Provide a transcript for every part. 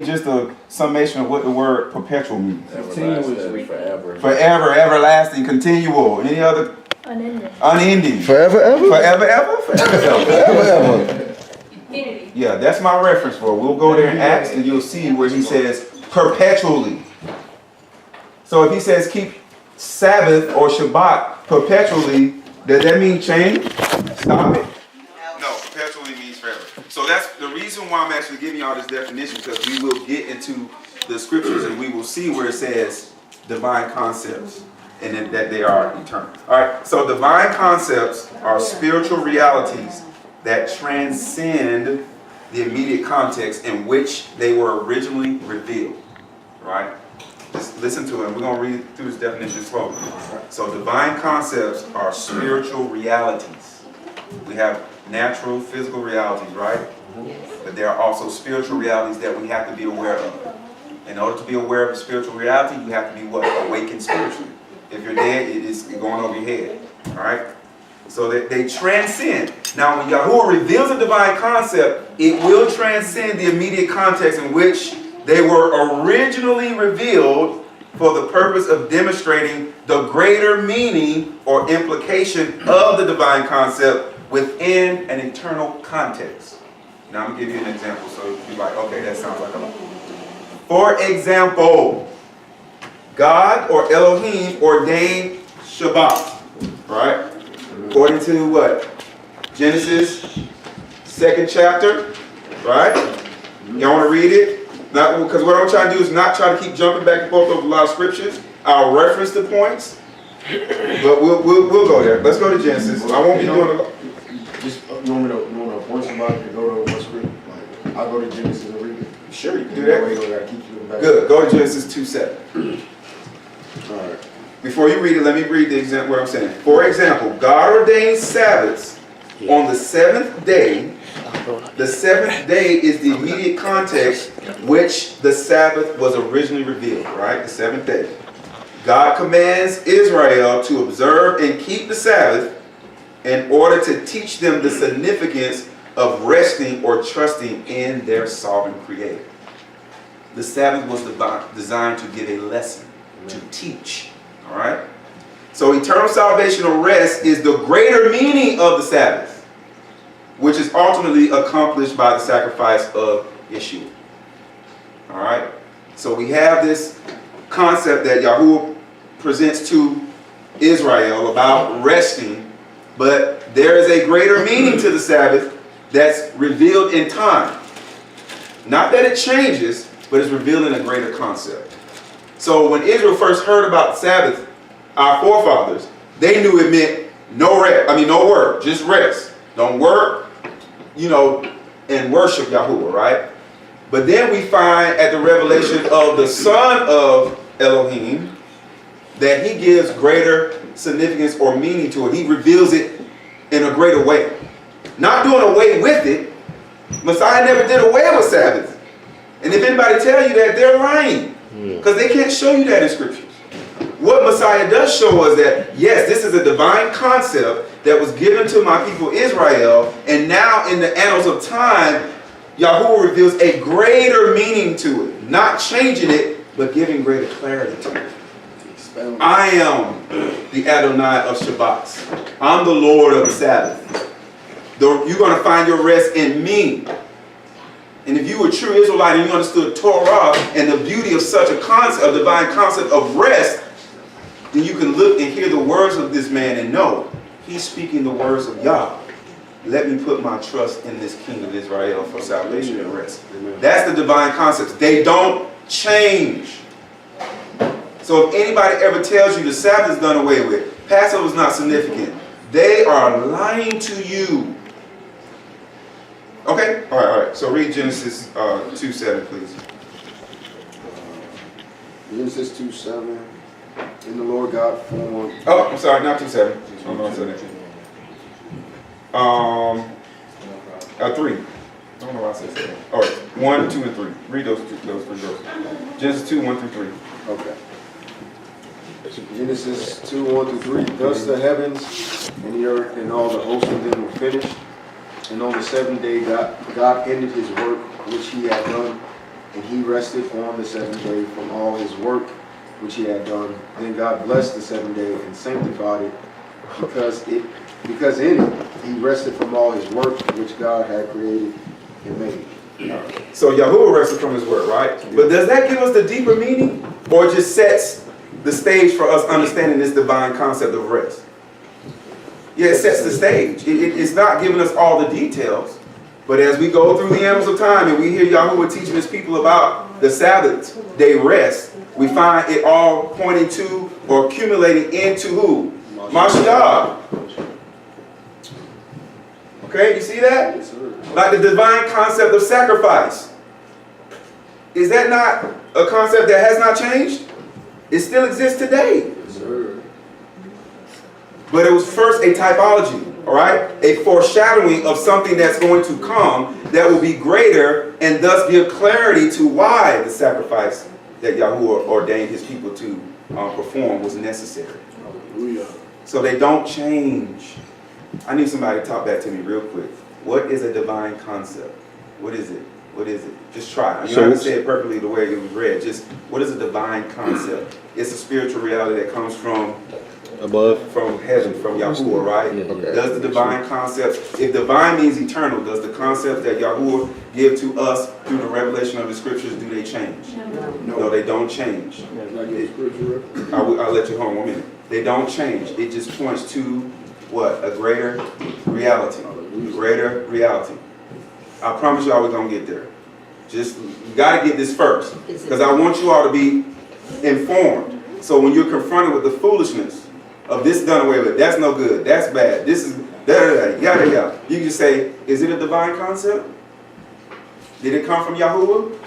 just a summation of what the word perpetual means. Continuously, forever. Forever, everlasting, continual. Any other? Unending. Unending. Forever, ever? Forever, ever? Forever, ever. Forever, ever. Infinity. Yeah, that's my reference for it. We'll go there in Acts and you'll see where he says perpetually. So if he says keep Sabbath or Shabbat perpetually, does that mean change? Stop it. No, perpetually means forever. So that's the reason why I'm actually giving y'all this definition, because we will get into the scriptures and we will see where it says divine concepts and that they are eternal. All right, so divine concepts are spiritual realities that transcend the immediate context in which they were originally revealed. Right? Just listen to it. We're going to read through this definition slowly. So divine concepts are spiritual realities. We have natural, physical realities, right? But there are also spiritual realities that we have to be aware of. In order to be aware of a spiritual reality, you have to be what? Awakened spiritually. If you're dead, it is going over your head. All right? So that they transcend. Now, when Yahuwah reveals a divine concept, it will transcend the immediate context in which they were originally revealed for the purpose of demonstrating the greater meaning or implication of the divine concept within an eternal context. Now, I'm going to give you an example so you'll be like, okay, that sounds like a lot. For example, God or Elohim ordained Shabbat, right? According to what? Genesis 2nd chapter, right? Y'all want to read it? Not, because what I'm trying to do is not try to keep jumping back and forth over a lot of scriptures. I'll reference the points, but we'll go there. Let's go to Genesis. I won't be doing a lot. Just you want me to point somebody to go to one script? Like, I'll go to Genesis and read it. Sure, you can do that. Way, I keep you back. Good. Go to Genesis 2:7. All right. Before you read it, let me read the example. What I'm saying. For example, God ordained Sabbaths on the seventh day. The seventh day is the immediate context which the Sabbath was originally revealed, right? The seventh day. God commands Israel to observe and keep the Sabbath in order to teach them the significance of resting or trusting in their sovereign Creator. The Sabbath was designed to give a lesson, to teach, all right? So eternal salvation or rest is the greater meaning of the Sabbath, which is ultimately accomplished by the sacrifice of Yeshua. All right? So we have this concept that Yahuwah presents to Israel about resting, but there is a greater meaning to the Sabbath that's revealed in time. Not that it changes, but it's revealed in a greater concept. So when Israel first heard about the Sabbath, our forefathers, they knew it meant no rest. No work, just rest. Don't work, and worship Yahuwah, right? But then we find at the revelation of the Son of Elohim that he gives greater significance or meaning to it. He reveals it in a greater way. Not doing away with it. Messiah never did away with Sabbath. And if anybody tell you that, they're lying. Because they can't show you that in scriptures. What Messiah does show us that, yes, this is a divine concept that was given to my people Israel, and now in the annals of time, Yahuwah reveals a greater meaning to it. Not changing it, but giving greater clarity to it. I am the Adonai of Shabbats. I'm the Lord of the Sabbath. You're going to find your rest in me. And if you were a true Israelite and you understood Torah and the beauty of such a concept, a divine concept of rest, then you can look and hear the words of this man and know he's speaking the words of Yah. Let me put my trust in this King of Israel for salvation and rest. That's the divine concepts. They don't change. So if anybody ever tells you the Sabbath is done away with, Passover is not significant, they are lying to you. Okay? All right. So read Genesis 2:7, please. Genesis 2:7. And the Lord God formed. Oh, I'm sorry, not 2:7. Hold on a second. 3. I don't know why I said 7. All right, 1, 2, and 3. Read those three verses. Genesis 2, 1 through 3. Okay. Genesis 2, 1 through 3. Thus the heavens and the earth and all the hosts of them were finished. And on the seventh day God ended his work which he had done. and he rested on the seventh day from all his work which he had done. Then God blessed the seventh day and sanctified it, because in it he rested from all his work which God had created and made. So Yahuwah rested from his word, right? But does that give us the deeper meaning, or just sets the stage for us understanding this divine concept of rest? Yeah, it sets the stage. It's not giving us all the details, but as we go through the annals of time and we hear Yahuwah teaching his people about the Sabbath day rest, we find it all pointing to or accumulating into who? Mashiach. Okay, you see that? Yes, sir. Like the divine concept of sacrifice. Is that not a concept that has not changed? It still exists today. Yes, sir. But it was first a typology, all right? A foreshadowing of something that's going to come that will be greater and thus give clarity to why the sacrifice that Yahuwah ordained his people to perform was necessary. Hallelujah. So they don't change. I need somebody to talk back to me real quick. What is a divine concept? What is it? What is it? Just try it. You don't have to say it perfectly the way it was read. Just, what is a divine concept? It's a spiritual reality that comes from above, from heaven, from Yahuwah, right? Yeah. Okay. Does the divine concept, if divine means eternal, does the concept that Yahuwah give to us through the revelation of the scriptures, do they change? No, they don't change. I'll let you hold on 1 minute. They don't change. It just points to what? A greater reality. Greater reality. I promise y'all we're going to get there. Just, you got to get this first. Because I want you all to be informed. So when you're confronted with the foolishness of this done away with, that's no good, that's bad, this is yada yada, you can say, is it a divine concept? Did it come from Yahuwah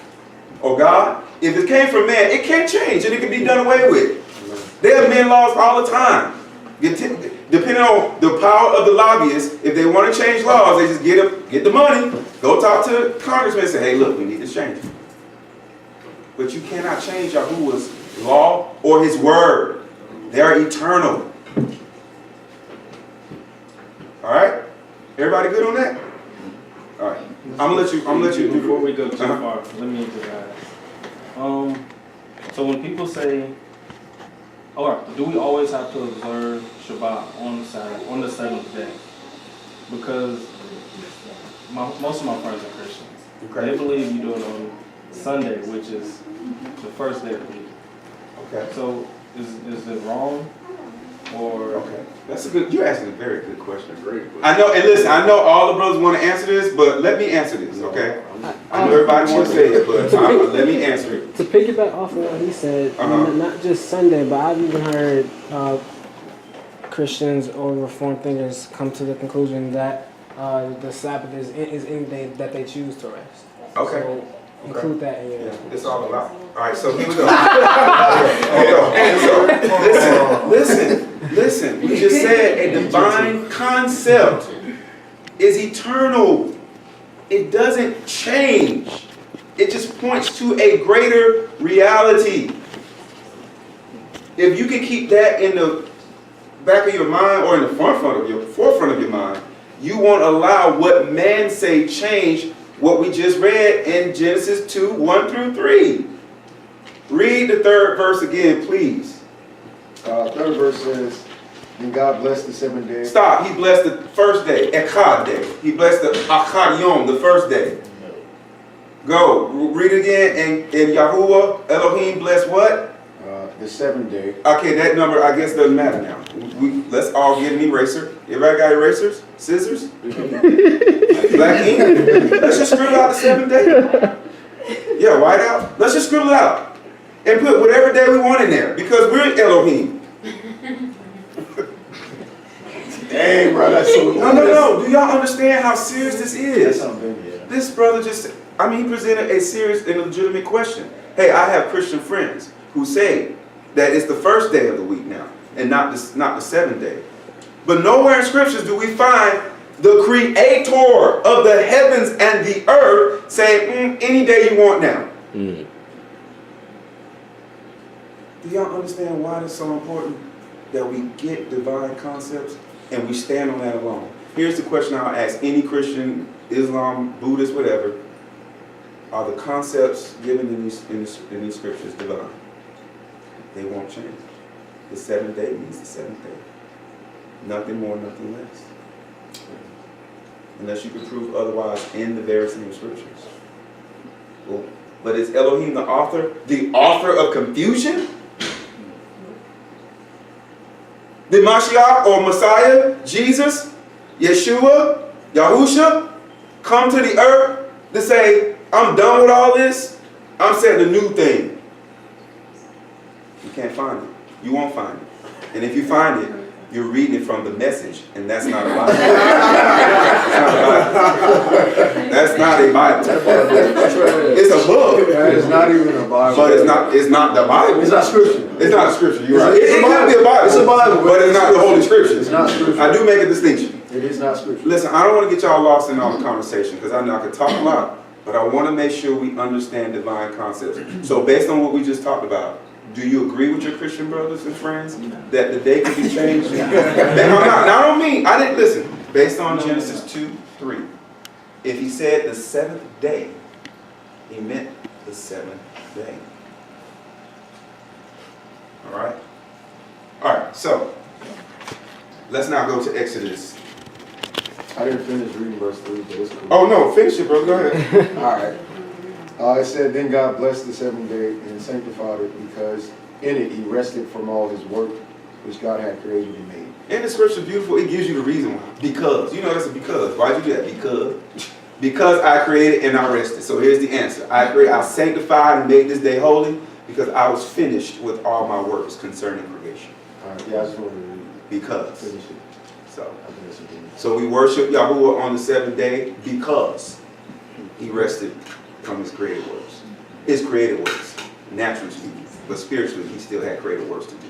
or God? If it came from man, it can't change and it can be done away with. They have men laws all the time. Depending on the power of the lobbyists, if they want to change laws, they just get the money, go talk to the congressman and say, hey, look, we need this change. But you cannot change Yahuwah's law or his word. They are eternal. All right? Everybody good on that? All right. I'm gonna let you before we go too far, let me just ask. So when people say, do we always have to observe Shabbat on the Sabbath, on the seventh day? Because most of my friends are Christians. Okay. They believe you do it on Sunday, which is the first day of the week. Okay. So is it wrong? Or okay. That's a good, you're asking a very good question. Great question. I know, and listen, I know all the brothers want to answer this, but let me answer this, okay? I know everybody wants to say it, but let me answer it. To piggyback off of what he said, not just Sunday, but I've even heard Christians or Reformed thinkers come to the conclusion that the Sabbath is any day that they choose to rest. Okay. So include that in your. Yeah, it's all about. All right, so here we go. Listen. We just said a divine concept is eternal. It doesn't change. It just points to a greater reality. If you can keep that in the back of your mind or in the forefront of your mind, you won't allow what man say change what we just read in Genesis 2, 1 through 3. Read the third verse again, please. Third verse says, then God blessed the seventh day. Stop. He blessed the first day, Echad day. He blessed the Echad Yom, the first day. Go. Read it again. And Yahuwah, Elohim blessed what? The seventh day. Okay, that number I guess doesn't matter now. Let's all get an eraser. Everybody got erasers? Scissors? Black ink? Let's just scribble out the seventh day. Yeah, white out. Let's just scribble it out. And put whatever day we want in there. Because we're Elohim. Dang, bro, that's so No. Do y'all understand how serious this is? That's something, yeah. This brother he presented a serious and legitimate question. Hey, I have Christian friends who say that it's the first day of the week now, and not the seventh day. But nowhere in scriptures do we find the creator of the heavens and the earth saying, any day you want now. Do y'all understand why it's so important that we get divine concepts and we stand on that alone? Here's the question I'll ask any Christian, Islam, Buddhist, whatever. Are the concepts given in these scriptures divine? They won't change. The seventh day means the seventh day. Nothing more, nothing less. Unless you can prove otherwise in the very same scriptures. Well, but is Elohim the author of confusion? Did Mashiach or Messiah, Jesus, Yeshua, Yahusha, come to the earth to say, I'm done with all this, I'm setting a new thing? You can't find it. You won't find it. And if you find it, you're reading it from the Message, and that's not a Bible. That's not a Bible. It's a book. It's not even a Bible. But it's not the Bible. It's not scripture. It's not a scripture. You're right. It's It a could Bible. be a Bible. It's a Bible. But it's not the Holy Scripture. It's not scripture. I do make a distinction. It is not scripture. Listen, I don't want to get y'all lost in all the conversation because I know I can talk a lot, but I want to make sure we understand divine concepts. So based on what we just talked about, do you agree with your Christian brothers and friends that the day could be changed? I didn't listen. Based on Genesis 2:3, if he said the seventh day, he meant the seventh day. All right? All right, so let's now go to Exodus. I didn't finish reading verse 3, but it's cool. Oh, no, finish it, bro. Go ahead. All right. It said, then God blessed the seventh day and sanctified it, because in it he rested from all his work which God had created and made. And the scripture is beautiful. It gives you the reason why. Because. You know that's a because. Why'd you do that? Because. Because I created and I rested. So here's the answer. I sanctified and made this day holy because I was finished with all my works concerning creation. All right. Yeah, I just wanted to read Because. finish it. So. I think that's okay. So we worship Yahuwah on the seventh day because he rested from his created works. His created works, naturally speaking. But spiritually, he still had created works to do.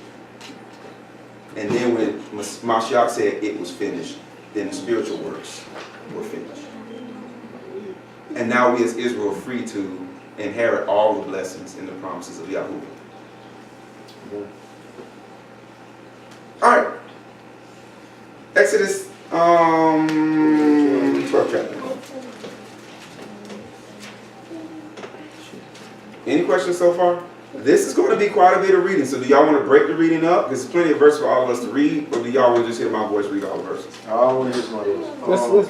And then when Mashiach said it was finished, then the spiritual works were finished. And now we as Israel are free to inherit all the blessings and the promises of Yahuwah. Yeah. All right. Exodus 12 chapter. Any questions so far? This is going to be quite a bit of reading. So do y'all want to break the reading up? Because there's plenty of verses for all of us to read. Or do y'all want to just hear my voice read all the verses? I don't want to hear somebody else. Let's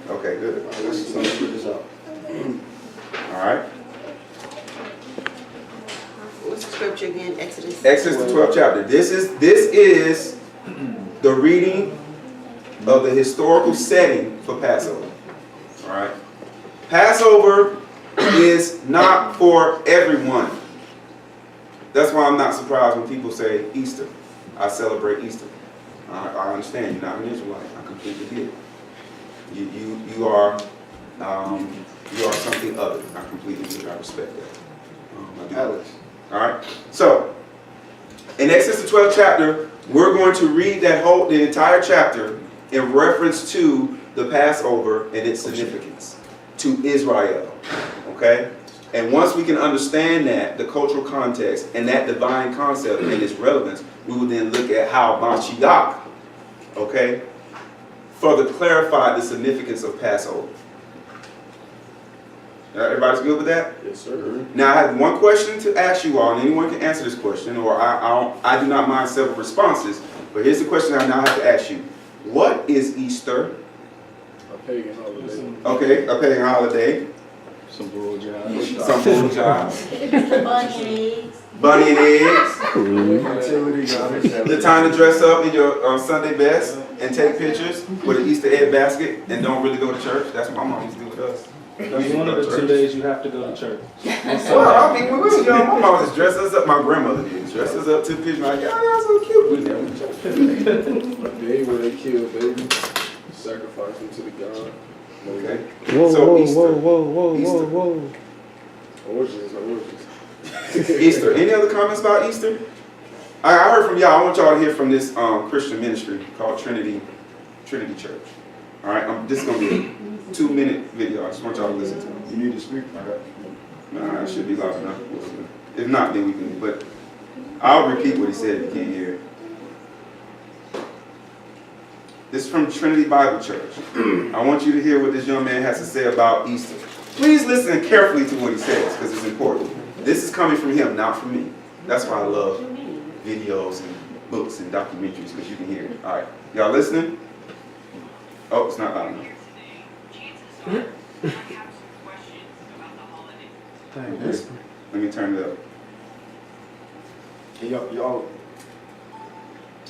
Okay, good. Let's figure this out. All right. What's the scripture again? Exodus. Exodus the 12th chapter. This is the reading of the historical setting for Passover. All right. Passover is not for everyone. That's why I'm not surprised when people say Easter. I celebrate Easter. I understand you're not an Israelite. I completely get it. You are something other. I completely get it. I respect that. I do. Alex. All right. So in Exodus the 12th chapter, we're going to read the entire chapter in reference to the Passover and its significance to Israel. Okay? And once we can understand that, the cultural context and that divine concept and its relevance, we will then look at how Mashiach, okay, further clarified the significance of Passover. Everybody's good with that? Yes, sir. Now I have one question to ask you all, and anyone can answer this question, or I do not mind several responses, but here's the question I now have to ask you. What is Easter? A pagan holiday. Okay, a pagan holiday. Some bull jobs. Some bull jobs. Bunny and eggs. Bunny and eggs. Fertility, God. The time to dress up in your Sunday best and take pictures with an Easter egg basket and don't really go to church. That's what my mom used to do with us. That's one of the 2 days you have to go to church. Well, I mean, when we were young, my mom just dressed us up. My grandmother did. Dressed us up, took pictures like, oh, y'all so cute. We never went to church. A day where they kill babies, sacrifice them to the god. Okay. Whoa, So whoa, Easter. whoa. Origins. Easter. Any other comments about Easter? I heard from y'all. I want y'all to hear from this Christian ministry called Trinity Church. All right. This is going to be a 2-minute video. I just want y'all to listen to it. You need to speak. Nah, it should be loud enough. If not, then we can. But I'll repeat what he said if you can't hear it. This is from Trinity Bible Church. I want you to hear what this young man has to say about Easter. Please listen carefully to what he says, because it's important. This is coming from him, not from me. That's why I love videos and books and documentaries, because you can hear it. All right, y'all listening? Oh, it's not loud enough. Okay. Let me turn it up. Hey, y'all.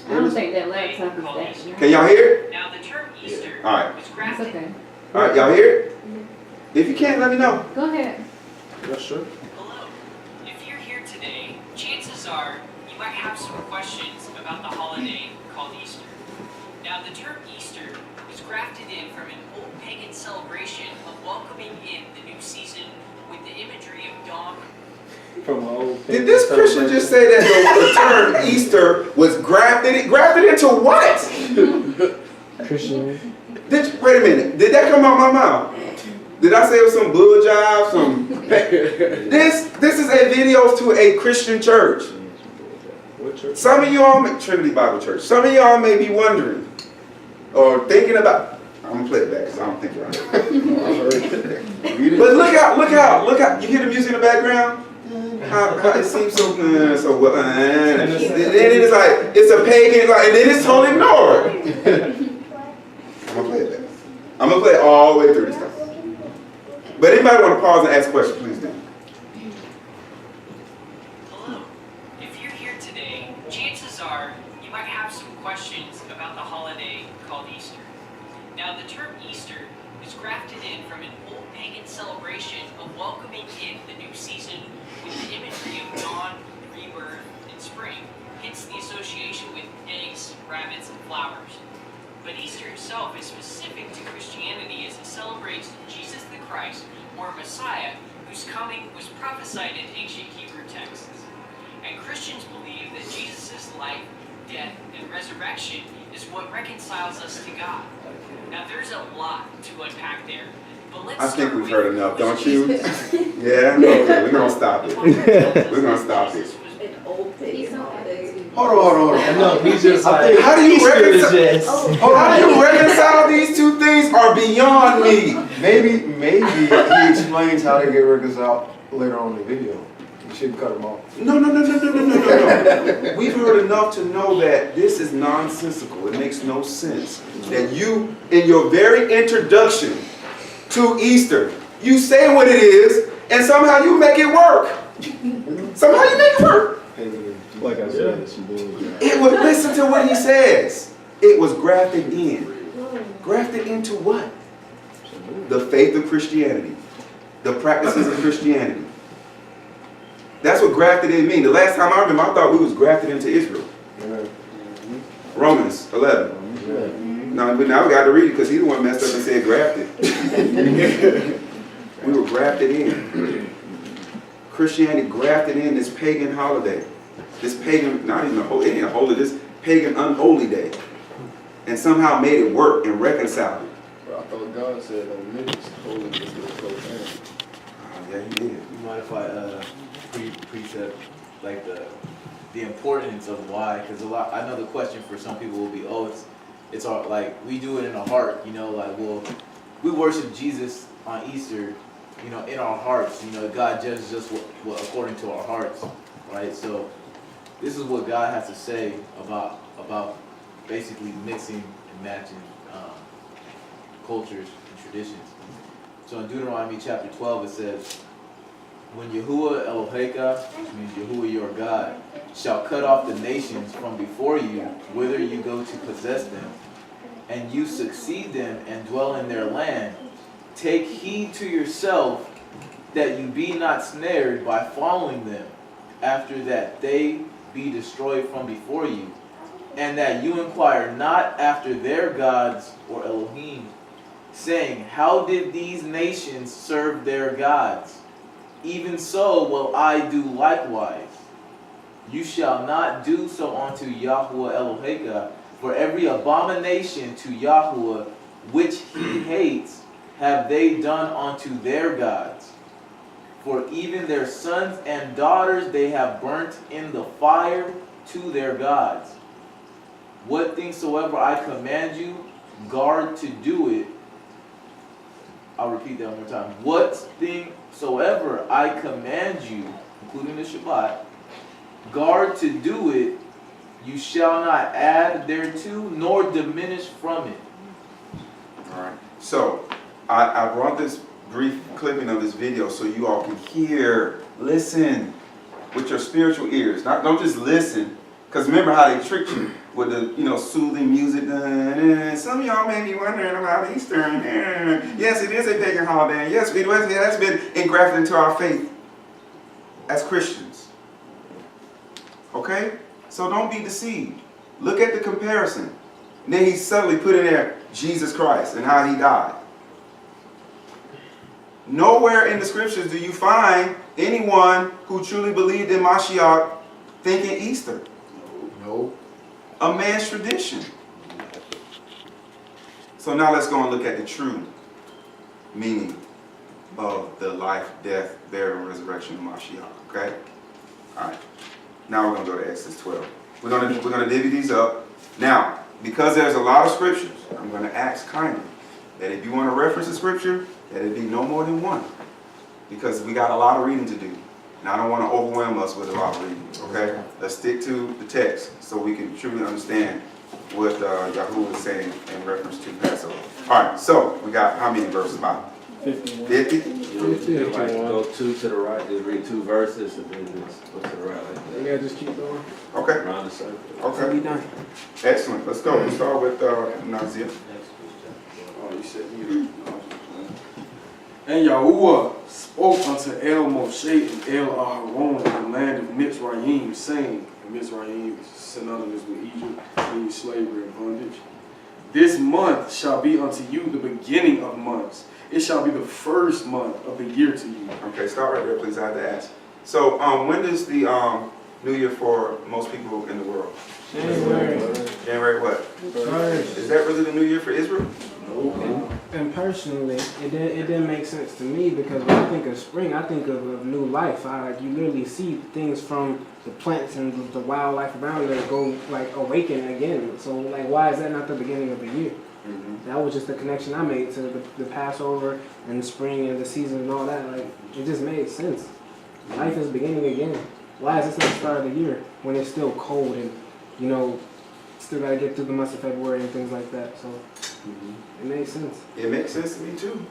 I don't think that laptop is that. Can y'all hear it? Now the term Easter All right. was It's grafted. okay. All right, y'all hear it? If you can't, let me know. Go ahead. Yeah, sure. Hello. If you're here today, chances are you might have some questions about the holiday called Easter. Now the term Easter was grafted in from an old pagan celebration of welcoming in the new season with the imagery of dawn. From an old Did this Christian just say that the term Easter was grafted? Grafted into what? Christian. Wait a minute. Did that come out my mouth? Did I say it was some bull jive? This is a video to a Christian church. What church? Some of y'all, Trinity Bible Church, some of y'all may be wondering or thinking about, I'm going to play it back because I don't think you're But look out. You hear the music in the background? How it seems so well. And then it's like, it's a pagan, like, and then it's totally ignored. I'm going to play it back. I'm going to play it all the way through this time. But anybody want to pause and ask a question, please do. Hello. If you're here today, chances are you might have some questions about the holiday called Easter. Now the term Easter is grafted in from an old pagan celebration of welcoming in the new season with the imagery of dawn, rebirth, and spring, hence the association with eggs, rabbits, and flowers. But Easter itself is specific to Christianity as it celebrates Jesus the Christ, or Messiah, whose coming was prophesied in ancient Hebrew texts. And Christians believe that Jesus' life, death, and resurrection is what reconciles us to God. Now there's a lot to unpack there, but let's I think start we've with heard enough, don't you? Jesus. Yeah? Okay, we're going to stop it. We're going to stop it. An old pagan holiday. Hold on. No, he's just I like, think- How do you reconcile? How do you reconcile these two things are beyond me. Maybe he explains how they get reconciled later on in the video. You shouldn't cut him off. No. We've heard enough to know that this is nonsensical. It makes no sense. That you, in your very introduction to Easter, you say what it is, and somehow you make it work. Somehow you make it work. Like I said, it's bull. It was, listen to what he says. It was grafted in. Grafted into what? The faith of Christianity. The practices of Christianity. That's what grafted in means. The last time I remember, I thought we was grafted into Israel. Romans 11. Now we got to read it because he the one messed up and said grafted. We were grafted in. Christianity grafted in this pagan holiday. This pagan, not even a holy, it ain't a holy, this pagan unholy day. And somehow made it work and reconciled it. But I thought God said on minutes, holy is the profane. Oh, yeah, he did. You mind if I precept like the importance of why? Because I know the question for some people will be, oh, it's our, like, we do it in our heart, you know, like, well, we worship Jesus on Easter, you know, in our hearts, you know, God judges us what according to our hearts, right? So this is what God has to say about basically mixing and matching cultures and traditions. So in Deuteronomy chapter 12 it says, when Yahuwah Eloheka, which means Yahuwah your God, shall cut off the nations from before you, whither you go to possess them, and you succeed them and dwell in their land, take heed to yourself that you be not snared by following them, after that they be destroyed from before you, and that you inquire not after their gods or Elohim, saying, how did these nations serve their gods? Even so will I do likewise. You shall not do so unto Yahuwah Eloheka, for every abomination to Yahuwah which he hates have they done unto their gods. For even their sons and daughters they have burnt in the fire to their gods. What things soever I command you, guard to do it, I'll repeat that one more time. What thing soever I command you, including the Shabbat, guard to do it, you shall not add thereto, nor diminish from it. All right. So I brought this brief clipping of this video so you all can hear, listen with your spiritual ears. Don't just listen, because remember how they tricked you with the soothing music. Some of y'all may be wondering about Easter. Yes, it is a pagan holiday. Yes, it has been engrafted into our faith as Christians. Okay? So don't be deceived. Look at the comparison. And then he suddenly put in there Jesus Christ and how he died. Nowhere in the scriptures do you find anyone who truly believed in Mashiach thinking Easter. No. A man's tradition. So now let's go and look at the true meaning of the life, death, burial, and resurrection of Mashiach. Okay? Alright. Now we're going to go to Exodus 12. We're gonna divvy these up. Now, because there's a lot of scriptures, I'm going to ask kindly that if you want to reference a scripture, that it be no more than one. Because we got a lot of reading to do. And I don't want to overwhelm us with a lot of reading. Okay? Let's stick to the text so we can truly understand what Yahuwah is saying in reference to Passover. Alright, so we got how many verses? About 51. 50? You like go 2 to the right, just read 2 verses, and then just go to the right like that. Yeah, just keep going. Okay. Around the circle. So we Okay. done. Excellent. Let's go. We'll start with Nazir. Oh, you said you. And Yahuwah spoke unto El Moshe and El Aharon in the land of Mitzrayim, saying, and Mitzrayim is synonymous with Egypt, meaning slavery and bondage. This month shall be unto you the beginning of months. It shall be the first month of the year to you. Okay, start right there, please. I have to ask. So, when is the New Year for most people in the world? January. January what? First. Is that really the New Year for Israel? And personally, it didn't make sense to me because when I think of spring, I think of new life. You literally see things from the plants and the wildlife around that go awaken again. So why is that not the beginning of the year? Mm-hmm. That was just the connection I made to the Passover and the spring and the season and all that. It just made sense. Life is beginning again. Why is this not the start of the year when it's still cold and still gotta get through the months of February and things like that? So it made sense. It makes sense to me too.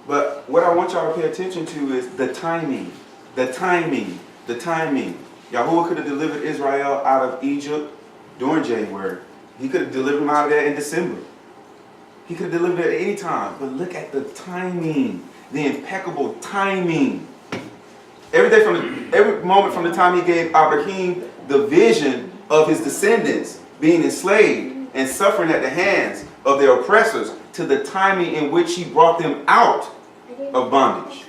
But what I want y'all to pay attention to is the timing. The timing. The timing. Yahuwah could have delivered Israel out of Egypt during January. He could have delivered them out of there in December. He could have delivered it at any time. But look at the timing. The impeccable timing. Every moment from the time he gave Abraham the vision of his descendants being enslaved and suffering at the hands of their oppressors to the timing in which he brought them out of bondage.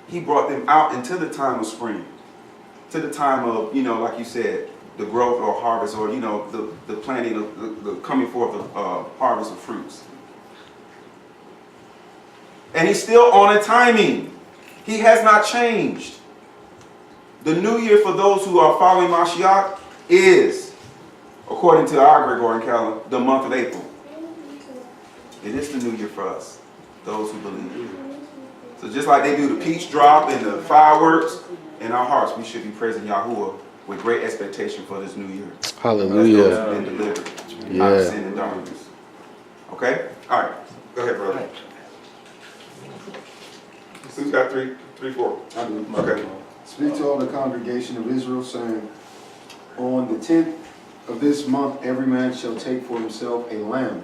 He brought them out into the time of spring. To the time of, like you said, the growth or harvest or, the planting, the coming forth of harvest of fruits. And he's still on a timing. He has not changed. The new year for those who are following Mashiach is, according to our Gregorian calendar, the month of April. It is the new year for us, those who believe. So just like they do the peach drop and the fireworks, in our hearts we should be praising Yahuwah with great expectation for this new year. Hallelujah. As those who've been delivered out of sin and darkness. Okay? All right. Go ahead, brother. Who's got 3, 4? Okay. Speak to all the congregation of Israel, saying, on the 10th of this month, every man shall take for himself a lamb,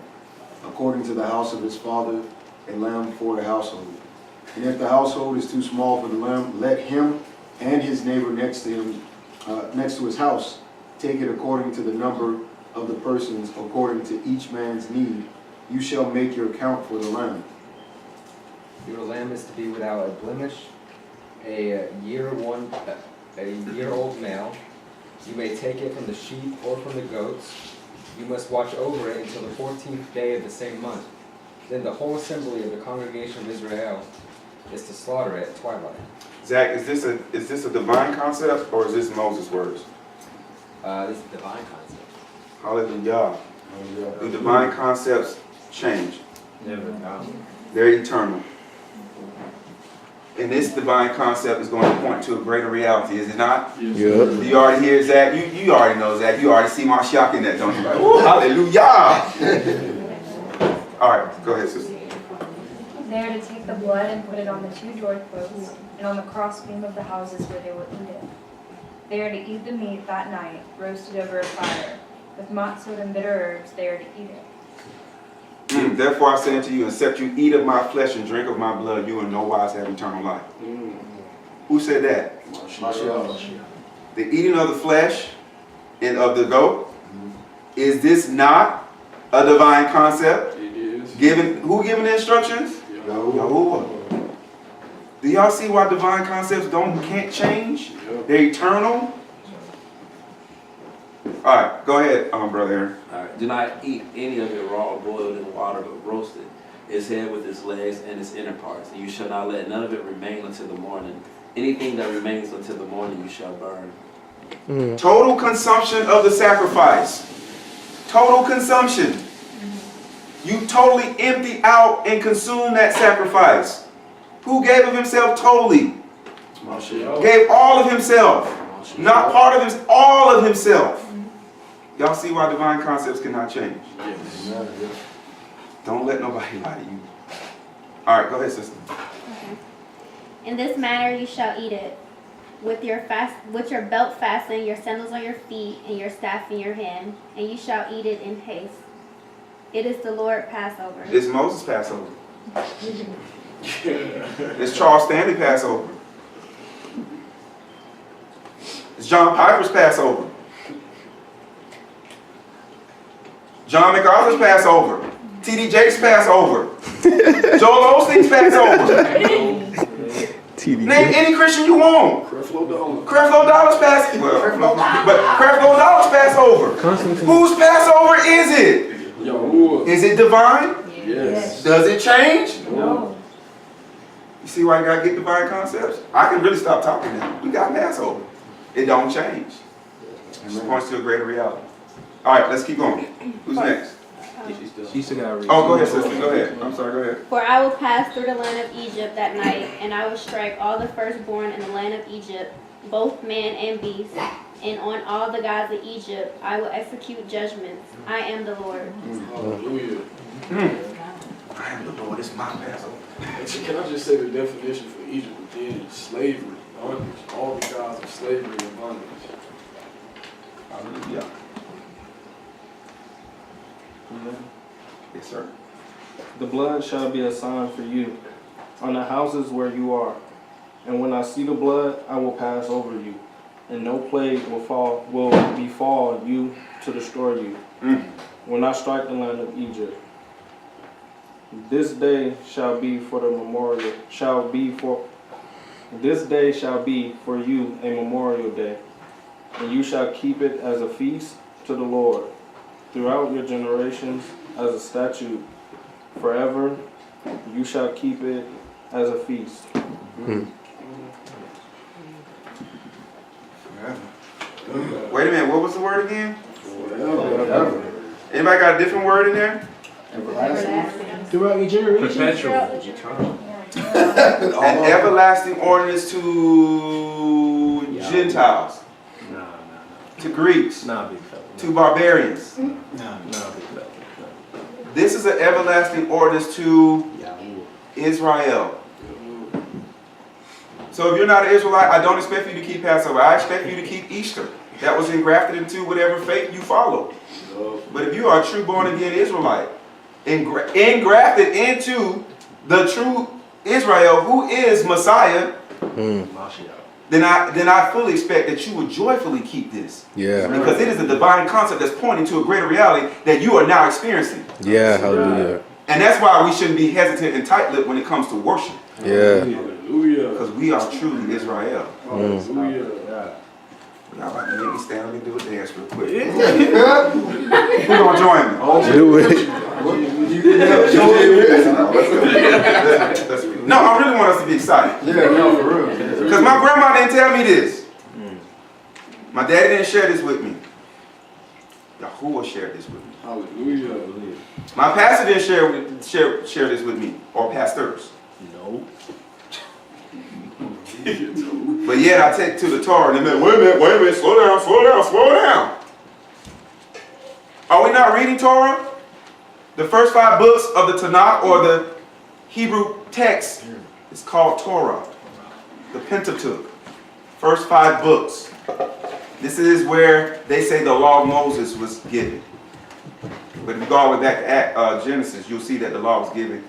according to the house of his father, a lamb for the household. And if the household is too small for the lamb, let him and his neighbor next to him, next to his house, take it according to the number of the persons, according to each man's need. You shall make your count for the lamb. Your lamb is to be without a blemish, a year-old male. You may take it from the sheep or from the goats. You must watch over it until the 14th day of the same month. Then the whole assembly of the congregation of Israel is to slaughter it at twilight. Zach, is this a divine concept or is this Moses' words? This is divine concept. Hallelujah. Do divine concepts change? Never. They're eternal. And this divine concept is going to point to a greater reality, is it not? Yes. Yeah. You already hear Zach? You already know Zach. You already see Mashiach in that, don't you? Like, oh, hallelujah! All right, go ahead, sister. They are to take the blood and put it on the 2 doorposts and on the crossbeam of the houses where they will eat it. They are to eat the meat that night, roasted over a fire. With matzot and bitter herbs, they are to eat it. Therefore I say unto you, except you eat of my flesh and drink of my blood, you in no wise have eternal life. Who said that? The eating of the flesh and of the goat. Is this not a divine concept? It is. Who giving the instructions? Yahuwah. Do y'all see why divine concepts can't change? They're eternal. All right, go ahead, brother Aaron. Alright, do not eat any of it raw or boiled in water, but roasted, its head with its legs and its inner parts. And you shall not let none of it remain until the morning. Anything that remains until the morning you shall burn. Total consumption of the sacrifice. Total consumption. You totally empty out and consume that sacrifice. Who gave of himself totally? Gave all of himself. Not part of himself, all of himself. Y'all see why divine concepts cannot change? Yes. Don't let nobody lie to you. All right, go ahead, sister. Okay. In this manner you shall eat it, with your belt fastened, your sandals on your feet, and your staff in your hand, and you shall eat it in haste. It is the Lord Passover. It's Moses Passover. It's Charles Stanley Passover. It's John Piper's Passover. John MacArthur's Passover. T.D. Jakes' Passover. Joel Osteen's Passover. Name any Christian you want. Creflo Dollar's Passover. Well, but Creflo Dollar's Passover. Whose Passover is it? Is it divine? Yes. Does it change? No. You see why you gotta get divine concepts? I can really stop talking now. We got Passover. It don't change. It just points to a greater reality. All right, let's keep going. Who's next? She still got to read. Oh, go ahead, sister. Go ahead. I'm sorry. Go ahead. For I will pass through the land of Egypt that night, and I will strike all the firstborn in the land of Egypt, both man and beast, and on all the gods of Egypt I will execute judgments. I am the Lord. Hallelujah. I am the Lord. It's my Passover. Can I just say the definition for Egypt again? Slavery, bondage. All the gods of slavery and bondage. Hallelujah. Yes, sir. The blood shall be a sign for you on the houses where you are. And when I see the blood, I will pass over you, and no plague will befall you to destroy you. When I strike the land of Egypt. This day shall be for the memorial. This day shall be for you a memorial day, and you shall keep it as a feast to the Lord throughout your generations as a statute. Forever you shall keep it as a feast. Wait a minute. What was the word again? Forever. Anybody got a different word in there? Throughout your generation. Perpetual. An everlasting ordinance to Gentiles, to Greeks, to barbarians. This is an everlasting ordinance to Israel. So if you're not an Israelite, I don't expect you to keep Passover. I expect you to keep Easter. That was engrafted into whatever faith you follow. But if you are a true born-again Israelite, engrafted into the true Israel, who is Messiah, then I fully expect that you would joyfully keep this. Yeah. Because it is a divine concept that's pointing to a greater reality that you are now experiencing. Yeah, hallelujah. And that's why we shouldn't be hesitant and tight-lipped when it comes to worship. Yeah. Hallelujah. Because we are truly Israel. Hallelujah. Y'all about to make me stand up and do a dance real quick. Who's gonna join me? Do it. No, I really want us to be excited. Yeah, no, for real. Because my grandma didn't tell me this. My daddy didn't share this with me. Yahuwah shared this with me. Hallelujah. My pastor didn't share this with me, or pastors. No. But yet I take to the Torah and they're like, wait a minute, slow down. Are we not reading Torah? The first 5 books of the Tanakh, or the Hebrew text, is called Torah. The Pentateuch. First 5 books. This is where they say the law of Moses was given. But if you go all the way back to Genesis, you'll see that the law was given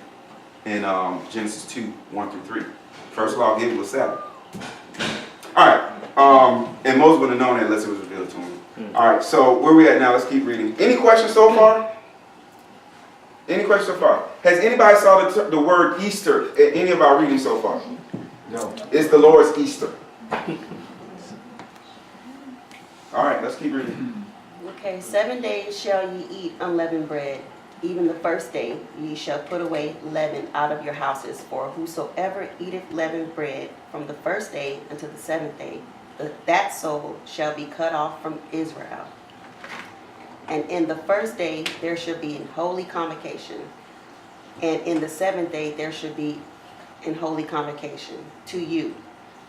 in Genesis 2, 1 through 3. First law given was Sabbath. Alright, and Moses wouldn't have known that unless it was revealed to him. Alright, so where we at now? Let's keep reading. Any questions so far? Any questions so far? Has anybody saw the word Easter in any of our readings so far? No. It's the Lord's Easter. Alright, let's keep reading. Okay, 7 days shall ye eat unleavened bread. Even the first day ye shall put away leaven out of your houses. For whosoever eateth leavened bread from the first day until the 7th day, that soul shall be cut off from Israel. And in the first day there shall be an holy convocation. And in the 7th day there shall be an holy convocation to you.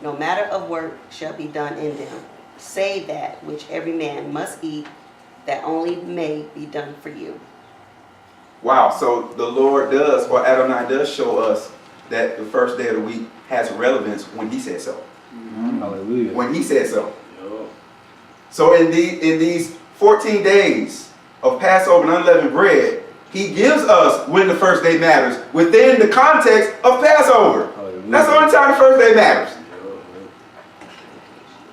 No matter of work shall be done in them, save that which every man must eat, that only may be done for you. Wow, so the Lord does, or Adonai does show us that the first day of the week has relevance when he said so. Hallelujah. When he said so. So in these 14 days of Passover and unleavened bread, he gives us when the first day matters within the context of Passover. Hallelujah. That's the only time the first day matters.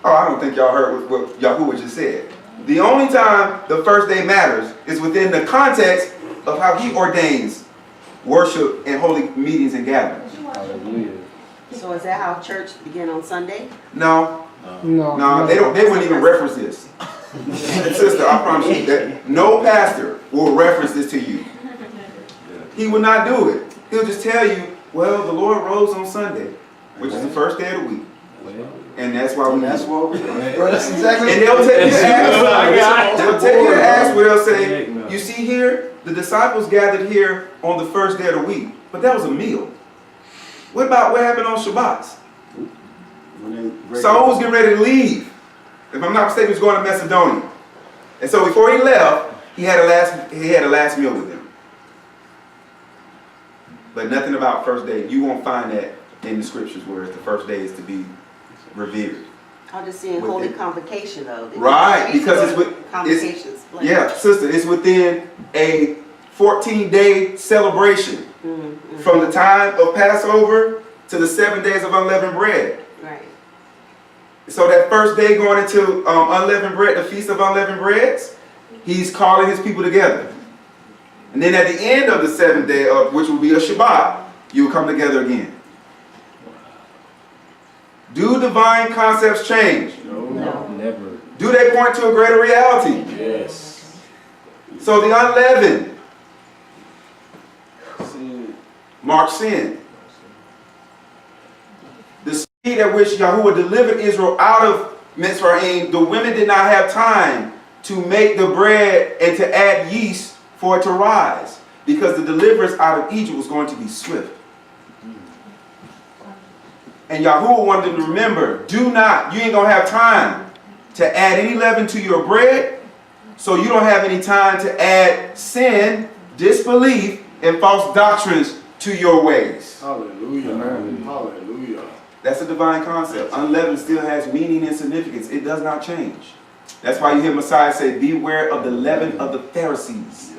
Oh, I don't think y'all heard what Yahuwah just said. The only time the first day matters is within the context of how he ordains worship and holy meetings and gatherings. Hallelujah. So is that how church began on Sunday? No, No. they wouldn't even reference this. Sister, I promise you that no pastor will reference this to you. He will not do it. He'll just tell you, well, the Lord rose on Sunday, which is the first day of the week. And that's why we That's what we that's exactly. And they'll take you to Acts. They'll take you to Acts where they'll say, you see here, the disciples gathered here on the first day of the week. But that was a meal. What happened on Shabbats? Saul was getting ready to leave. If I'm not mistaken, he was going to Macedonia. And so before he left, he had a last meal with them. But nothing about first day. You won't find that in the scriptures where the first day is to be revered. I'm just seeing holy convocation though. Right, because it's sister, it's within a 14-day celebration from the time of Passover to the 7 days of unleavened bread. Right. So that first day going into unleavened bread, the feast of unleavened breads, he's calling his people together. And then at the end of the 7th day, which will be a Shabbat, you will come together again. Do divine concepts change? No, never. Do they point to a greater reality? Yes. So the unleavened marks sin. The speed at which Yahuwah delivered Israel out of Mitzrayim, the women did not have time to make the bread and to add yeast for it to rise, because the deliverance out of Egypt was going to be swift. And Yahuwah wanted them to remember, you ain't going to have time to add any leaven to your bread, so you don't have any time to add sin, disbelief, and false doctrines to your ways. Hallelujah. Hallelujah. That's a divine concept. Unleavened still has meaning and significance. It does not change. That's why you hear Messiah say, beware of the leaven of the Pharisees.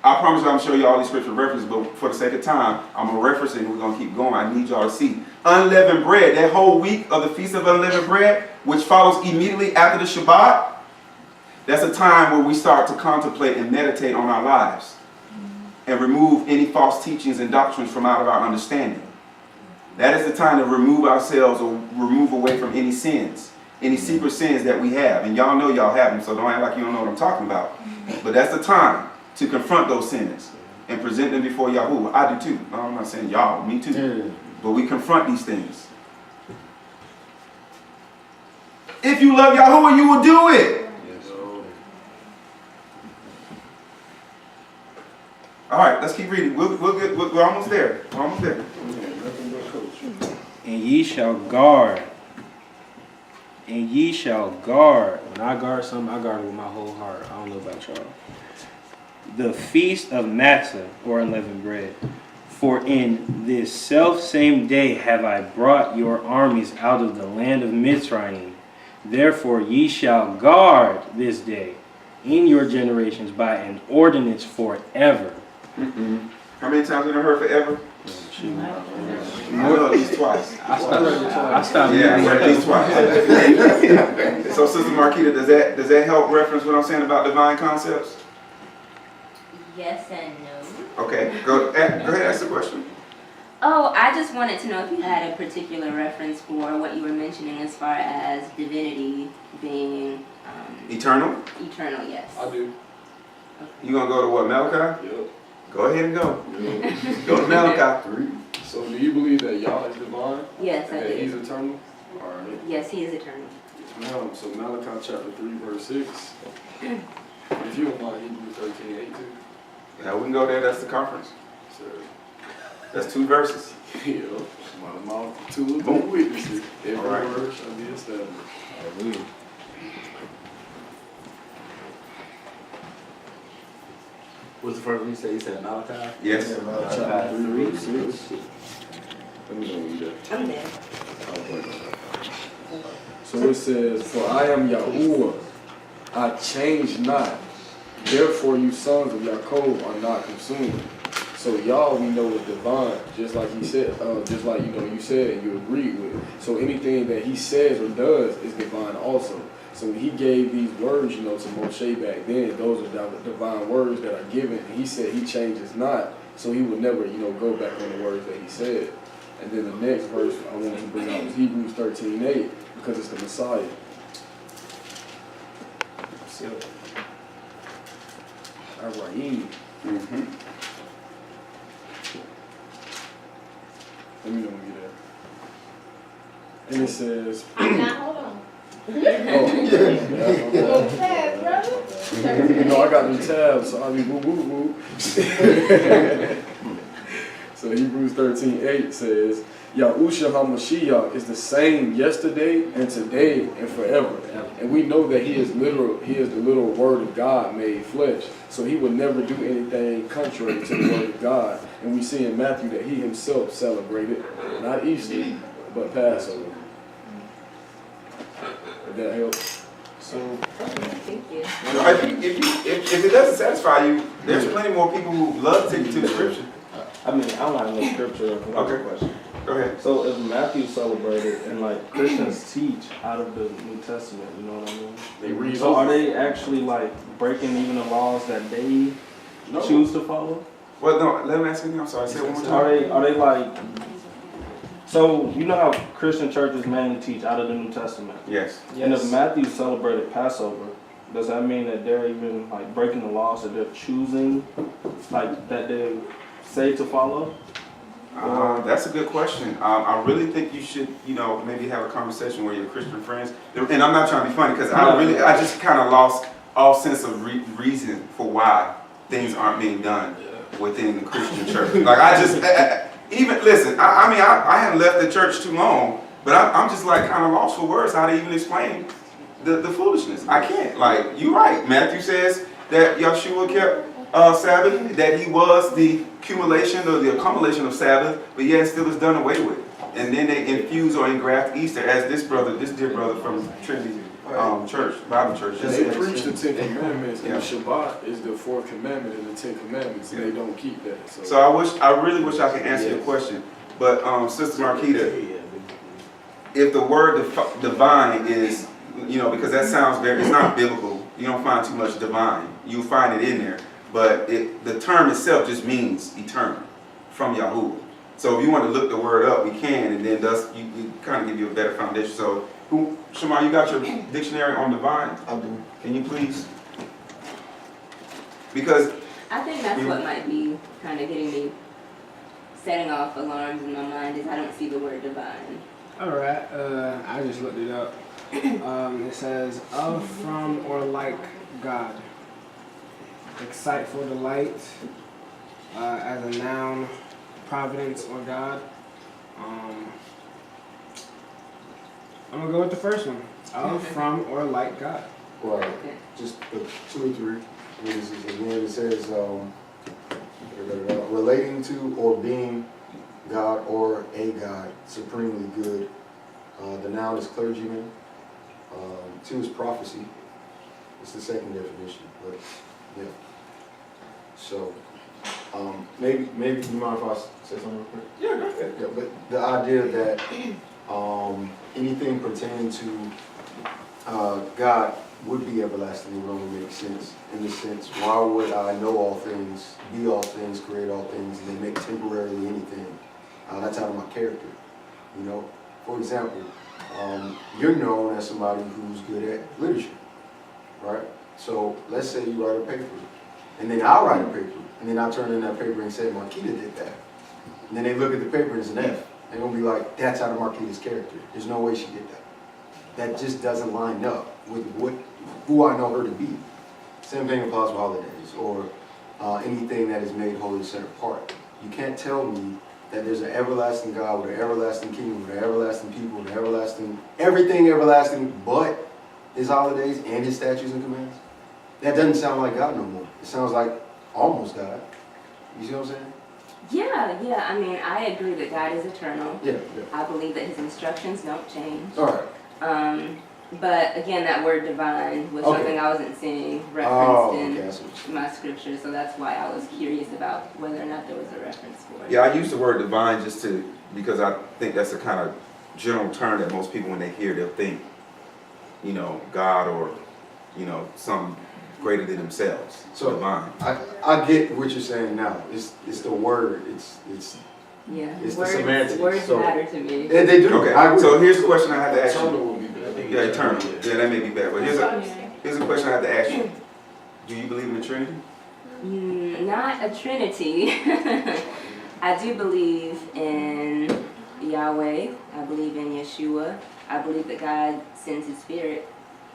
I promise you I'm going to show you all these scripture references, but for the sake of time, I'm going to reference it and we're going to keep going. I need y'all to see. Unleavened bread, that whole week of the Feast of Unleavened Bread, which follows immediately after the Shabbat, that's a time where we start to contemplate and meditate on our lives and remove any false teachings and doctrines from out of our understanding. That is the time to remove ourselves or remove away from any sins, any secret sins that we have. And y'all know y'all have them, so don't act like you don't know what I'm talking about. But that's the time to confront those sins and present them before Yahuwah. I do too. No, I'm not saying y'all, me too. But we confront these things. If you love Yahuwah, you will do it. All right, let's keep reading. We're almost there. We're almost there. And ye shall guard. And ye shall guard. When I guard something, I guard it with my whole heart. I don't know about y'all. The feast of matzah, or unleavened bread. For in this self same day have I brought your armies out of the land of Mitzrayim. Therefore ye shall guard this day in your generations by an ordinance forever. How many times have you heard forever? More at least twice. I stopped. Yeah, at least twice. So, Sister Marquita, does that help reference what I'm saying about divine concepts? Yes and no. Okay, go ahead, ask the question. Oh, I just wanted to know if you had a particular reference for what you were mentioning as far as divinity being Eternal? eternal, yes. I do. You gonna go to what, Malachi? Yep. Go ahead and go. Yep. Go to Malachi. So do you believe that Yah is divine? Yes, I And that He's do. eternal? All right. Yes, he is eternal. Now, so Malachi chapter 3, verse 6. If you don't mind, Hebrews 13:8 too. Yeah, we can go there. That's the conference. So, That's 2 verses. yeah, my mouth, 2 or 3 witnesses. Every All right. word shall be established. Hallelujah. What's the first one you said? You said Malachi? Yes. Chapter 3, verse 6. Let me know when you're there. I'm there. So it says, For I am Yahuwah, I change not. Therefore you sons of Yaakov are not consumed. So y'all we know is divine, just like he said, just like you said and you agreed with. So anything that he says or does is divine also. So when he gave these words, to Moshe back then, those are divine words that are given. And he said he changes not, so he would never, go back on the words that he said. And then the next verse I wanted to bring out was Hebrews 13:8, because it's the Messiah. So, all right. Let me know when you're there. And it says, Now, hold on. I got them tabs, so I mean, woo. So Hebrews 13:8 says, Yahusha HaMashiach is the same yesterday and today and forever. And we know that he is the literal word of God made flesh. So he would never do anything contrary to the word of God. And we see in Matthew that he himself celebrated, not Easter, but Passover. Did that help? So, Thank you. if it doesn't satisfy you, there's plenty more people who love to take you to the scripture. I mean, I don't have no scripture. Okay. Question. Go ahead. So if Matthew celebrated and like Christians teach out of the New Testament, you know what I mean? They read So over. are they actually like breaking even the laws that they choose to follow? Well, no, let me ask you again. I'm sorry. Say it one more time. Are they like? So you know how Christian churches mainly teach out of the New Testament. Yes. And if Matthew celebrated Passover, does that mean that they're even like breaking the laws that they're choosing, like that they say to follow? That's a good question. I really think you should, maybe have a conversation with your Christian friends. And I'm not trying to be funny because I just kind of lost all sense of reason for why things aren't being done within the Christian church. Like listen. I haven't left the church too long, but I'm just like kind of lost for words how to even explain the foolishness. I can't. Like you're right. Matthew says that Yeshua kept Sabbath, that he was the accumulation or the accumulation of Sabbath, but yet still is done away with. And then they infuse or engraft Easter, as this dear brother from Trinity Church, Bible Church. And they preach the 10 Commandments, and Yeah. Shabbat is the 4th commandment in the 10 Commandments, and they don't keep that. So I really wish I could answer your question, but Sister Marquita, if the word divine is, because that sounds it's not biblical. You don't find too much divine. You find it in there. But the term itself just means eternal from Yahuwah. So if you want to look the word up, we can, and then thus you kind of give you a better foundation. So, Shamar, you got your dictionary on divine? I do. Can you please? Because I think that's what might be kind of getting me setting off alarms in my mind is I don't see the word divine. All right. I just looked it up. It says of, from, or like God. Excite for delight, as a noun, providence or God. I'm gonna go with the first one. Of, from, or like God. Right. Just the 2 and 3. Again, it says relating to or being God or a God, supremely good. The noun is clergyman. 2 is prophecy. It's the second definition, but yeah. So, maybe you mind if I say something real quick? Yeah, go ahead. Yeah, but the idea that anything pertaining to God would be everlasting would only make sense in the sense, why would I know all things, be all things, create all things, and then make temporarily anything? That's out of my character, you know? For example, you're known as somebody who's good at literature, right? So let's say you write a paper, and then I'll write a paper, and then I turn in that paper and say, Marquita did that. And then they look at the paper and it's an F. They're gonna be like, that's out of Marquita's character. There's no way she did that. That just doesn't line up with who I know her to be. Same thing applies with holidays or anything that is made holy set apart. You can't tell me that there's an everlasting God with an everlasting kingdom, with an everlasting people, with an everlasting, everything everlasting but his holidays and his statutes and commands. That doesn't sound like God no more. It sounds like almost God. You see what I'm saying? Yeah. I mean, I agree that God is eternal. Yeah. I believe that his instructions don't change. All right. But again, that word divine was something I wasn't seeing referenced in my scripture, so that's why I was curious about whether or not there was a reference for it. Yeah, I use the word divine because I think that's a kind of general term that most people, when they hear, they'll think, you know, God or, you know, some greater than themselves. So divine. I get what you're saying now. It's the word. It's yeah. It's the semantics. Words matter to me. They do. Okay. So here's the question I have to ask you. Yeah, eternal. Yeah, that may be bad. But here's a question I have to ask you. Do you believe in the Trinity? Not a Trinity. I do believe in Yahweh. I believe in Yeshua. I believe that God sends his spirit.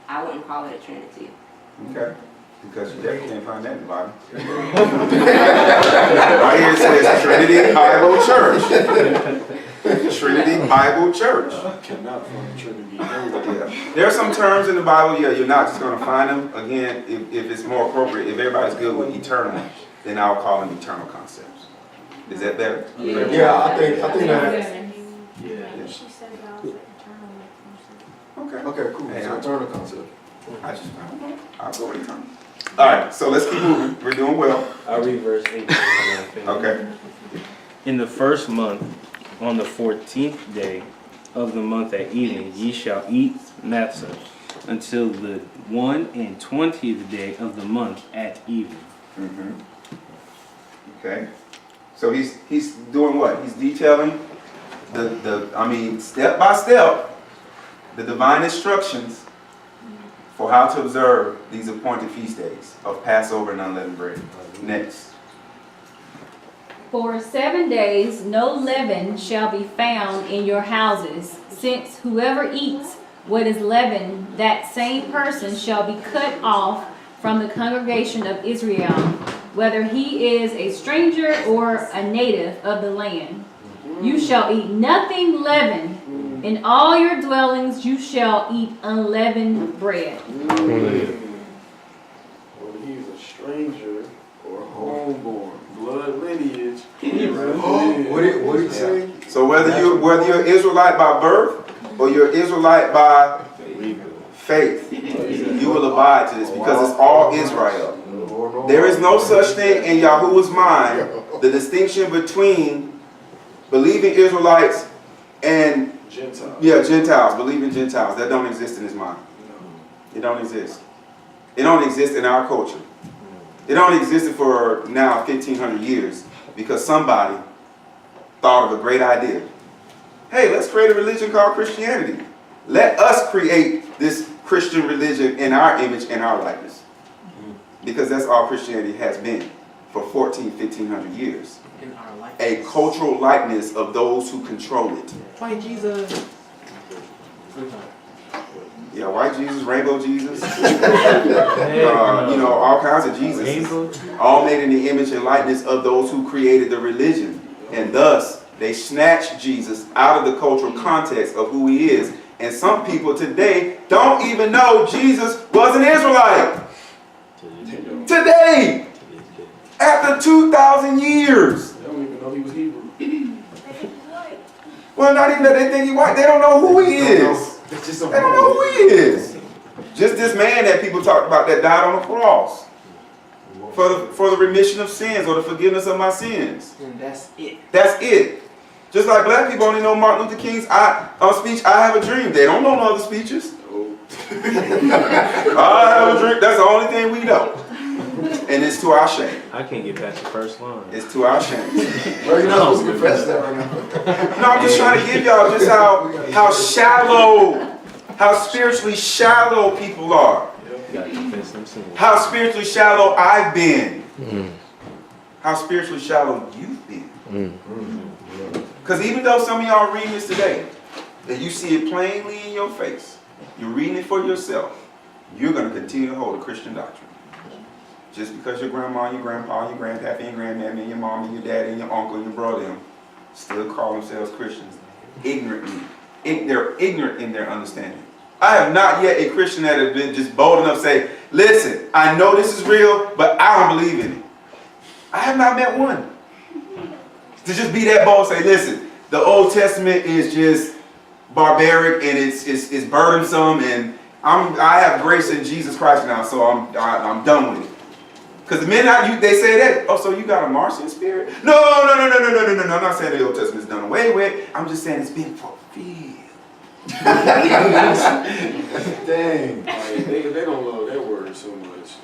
I wouldn't call it a Trinity. Okay. Because you definitely can't find that in the Bible. Right here it says Trinity Bible Church. Trinity Bible Church. I cannot find Trinity. Yeah. There are some terms in the Bible, you're not just going to find them. Again, if it's more appropriate, if everybody's good with eternal, then I'll call them eternal concepts. Is that better? Yeah, I think that. Yeah. She said that was eternal. Okay, cool. Hey, So eternal concept. I'll go with eternal. All right, so let's keep moving. We're doing well. I'll read verse 18. Okay. In the first month, on the 14th day of the month at evening, ye shall eat matzah until the 21st day of the month at evening. Okay. So he's doing what? He's detailing step by step, the divine instructions for how to observe these appointed feast days of Passover and unleavened bread. Next. For 7 days no leaven shall be found in your houses, since whoever eats what is leavened, that same person shall be cut off from the congregation of Israel, whether he is a stranger or a native of the land. You shall eat nothing leavened. In all your dwellings you shall eat unleavened bread. Whether he's a stranger or homeborn, blood lineage. What did he say? So whether you're Israelite by birth or you're Israelite by faith, you will abide to this because it's all Israel. There is no such thing in Yahuwah's mind, the distinction between believing Israelites and Gentiles, believing Gentiles. That don't exist in his mind. It don't exist. It don't exist in our culture. It only existed for now 1,500 years because somebody thought of a great idea. Hey, let's create a religion called Christianity. Let us create this Christian religion in our image and our likeness. Because that's all Christianity has been for 1,500 years. A cultural likeness of those who control it. Fight Jesus. Yeah, white Jesus, rainbow Jesus, all kinds of Jesus, all made in the image and likeness of those who created the religion. And thus, they snatched Jesus out of the cultural context of who he is. And some people today don't even know Jesus was an Israelite. Today, after 2,000 years. They don't even know he was Hebrew. Well, not even that they think he's white. They don't know who he is. They don't know who he is. Just this man that people talked about that died on the cross for the remission of sins or the forgiveness of my sins. And that's it. That's it. Just like black people only know Martin Luther King's speech, I Have a Dream. They don't know no other speeches. I have a dream. That's the only thing we know. And it's to our shame. I can't get past the first line. It's to our shame. Bro, you're not supposed to confess that right now. No, I'm just trying to give y'all just how shallow, how spiritually shallow people are. How spiritually shallow I've been. How spiritually shallow you've been. Because even though some of y'all are reading this today, and you see it plainly in your face, you're reading it for yourself, you're going to continue to hold a Christian doctrine. Just because your grandma, your grandpa, your grandpappy, and grandmammy, and your mom, and your dad, and your uncle, and your brother, them still call themselves Christians ignorantly. They're ignorant in their understanding. I have not yet a Christian that has been just bold enough to say, listen, I know this is real, but I don't believe in it. I have not met one. To just be that bold and say, listen, the Old Testament is just barbaric and it's burdensome, and I have grace in Jesus Christ now, so I'm done with it. Because the minute they say that, oh, so you got a Martian spirit? No. I'm not saying the Old Testament is done away with. I'm just saying it's been fulfilled. Dang. They don't love that word so much.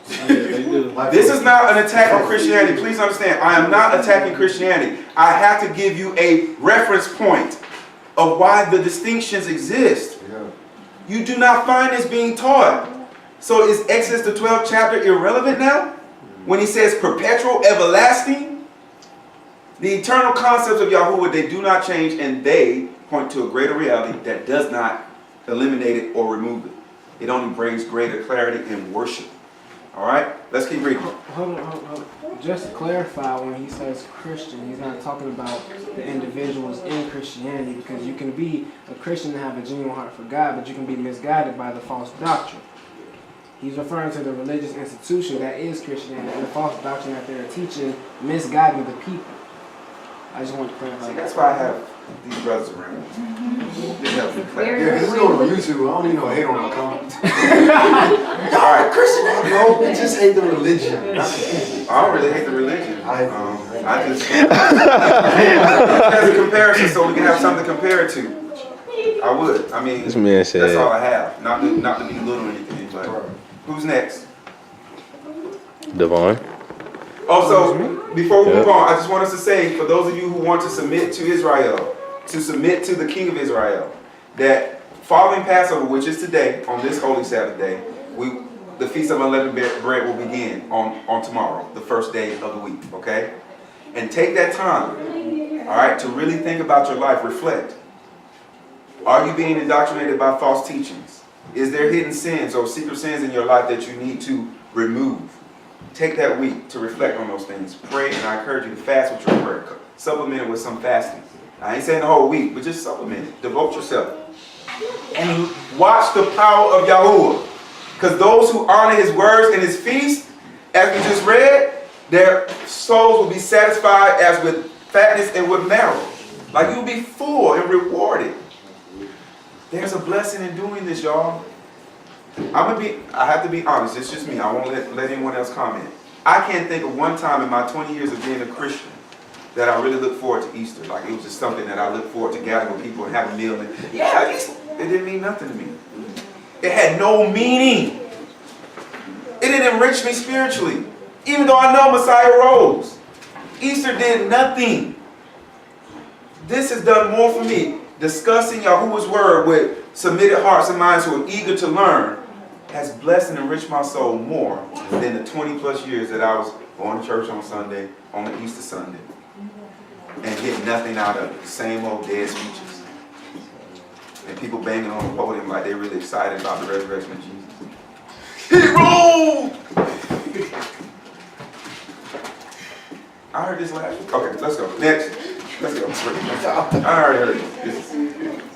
This is not an attack on Christianity. Please understand, I am not attacking Christianity. I have to give you a reference point of why the distinctions exist. You do not find this being taught. So is Exodus the 12th chapter irrelevant now? When he says perpetual, everlasting? The eternal concepts of Yahuwah, they do not change, and they point to a greater reality that does not eliminate it or remove it. It only brings greater clarity in worship. All right? Let's keep reading. Hold on. Just to clarify, when he says Christian, he's not talking about the individuals in Christianity, because you can be a Christian and have a genuine heart for God, but you can be misguided by the false doctrine. He's referring to the religious institution that is Christianity and the false doctrine that they're teaching, misguiding the people. I just want to clarify. See, that's why I have these brothers around. This helps me clarify. Yeah, this is going on YouTube. I don't need no hate on my comments. All right, Christian, bro. We just hate the religion. I don't really hate the religion. I just as a comparison, so we can have something to compare it to. I would. I mean, that's all I have. Not to be little or anything, but who's next? Devon. Also, before we move on, I just want us to say, for those of you who want to submit to Israel, to submit to the King of Israel, that following Passover, which is today, on this Holy Sabbath day, the Feast of Unleavened Bread will begin on tomorrow, the first day of the week, okay? And take that time, all right, to really think about your life, reflect. Are you being indoctrinated by false teachings? Is there hidden sins or secret sins in your life that you need to remove? Take that week to reflect on those things. Pray, and I encourage you to fast with your prayer. Supplement it with some fasting. I ain't saying the whole week, but just supplement it. Devote yourself. And watch the power of Yahuwah. Because those who honor his words and his feast, as we just read, their souls will be satisfied as with fatness and with marrow. Like you'll be full and rewarded. There's a blessing in doing this, y'all. I have to be honest, it's just me. I won't let anyone else comment. I can't think of one time in my 20 years of being a Christian that I really looked forward to Easter. Like it was just something that I looked forward to gathering with people and having a meal. And yeah, Easter, it didn't mean nothing to me. It had no meaning. It didn't enrich me spiritually. Even though I know Messiah rose. Easter did nothing. This has done more for me. Discussing Yahuwah's word with submitted hearts and minds who are eager to learn has blessed and enriched my soul more than the 20 plus years that I was going to church on Sunday, on the Easter Sunday, and get nothing out of it. Same old dead speeches. and people banging on the podium like they're really excited about the resurrection of Jesus. Hero! I heard this last week. Okay, let's go. Next. Let's go. I already heard this.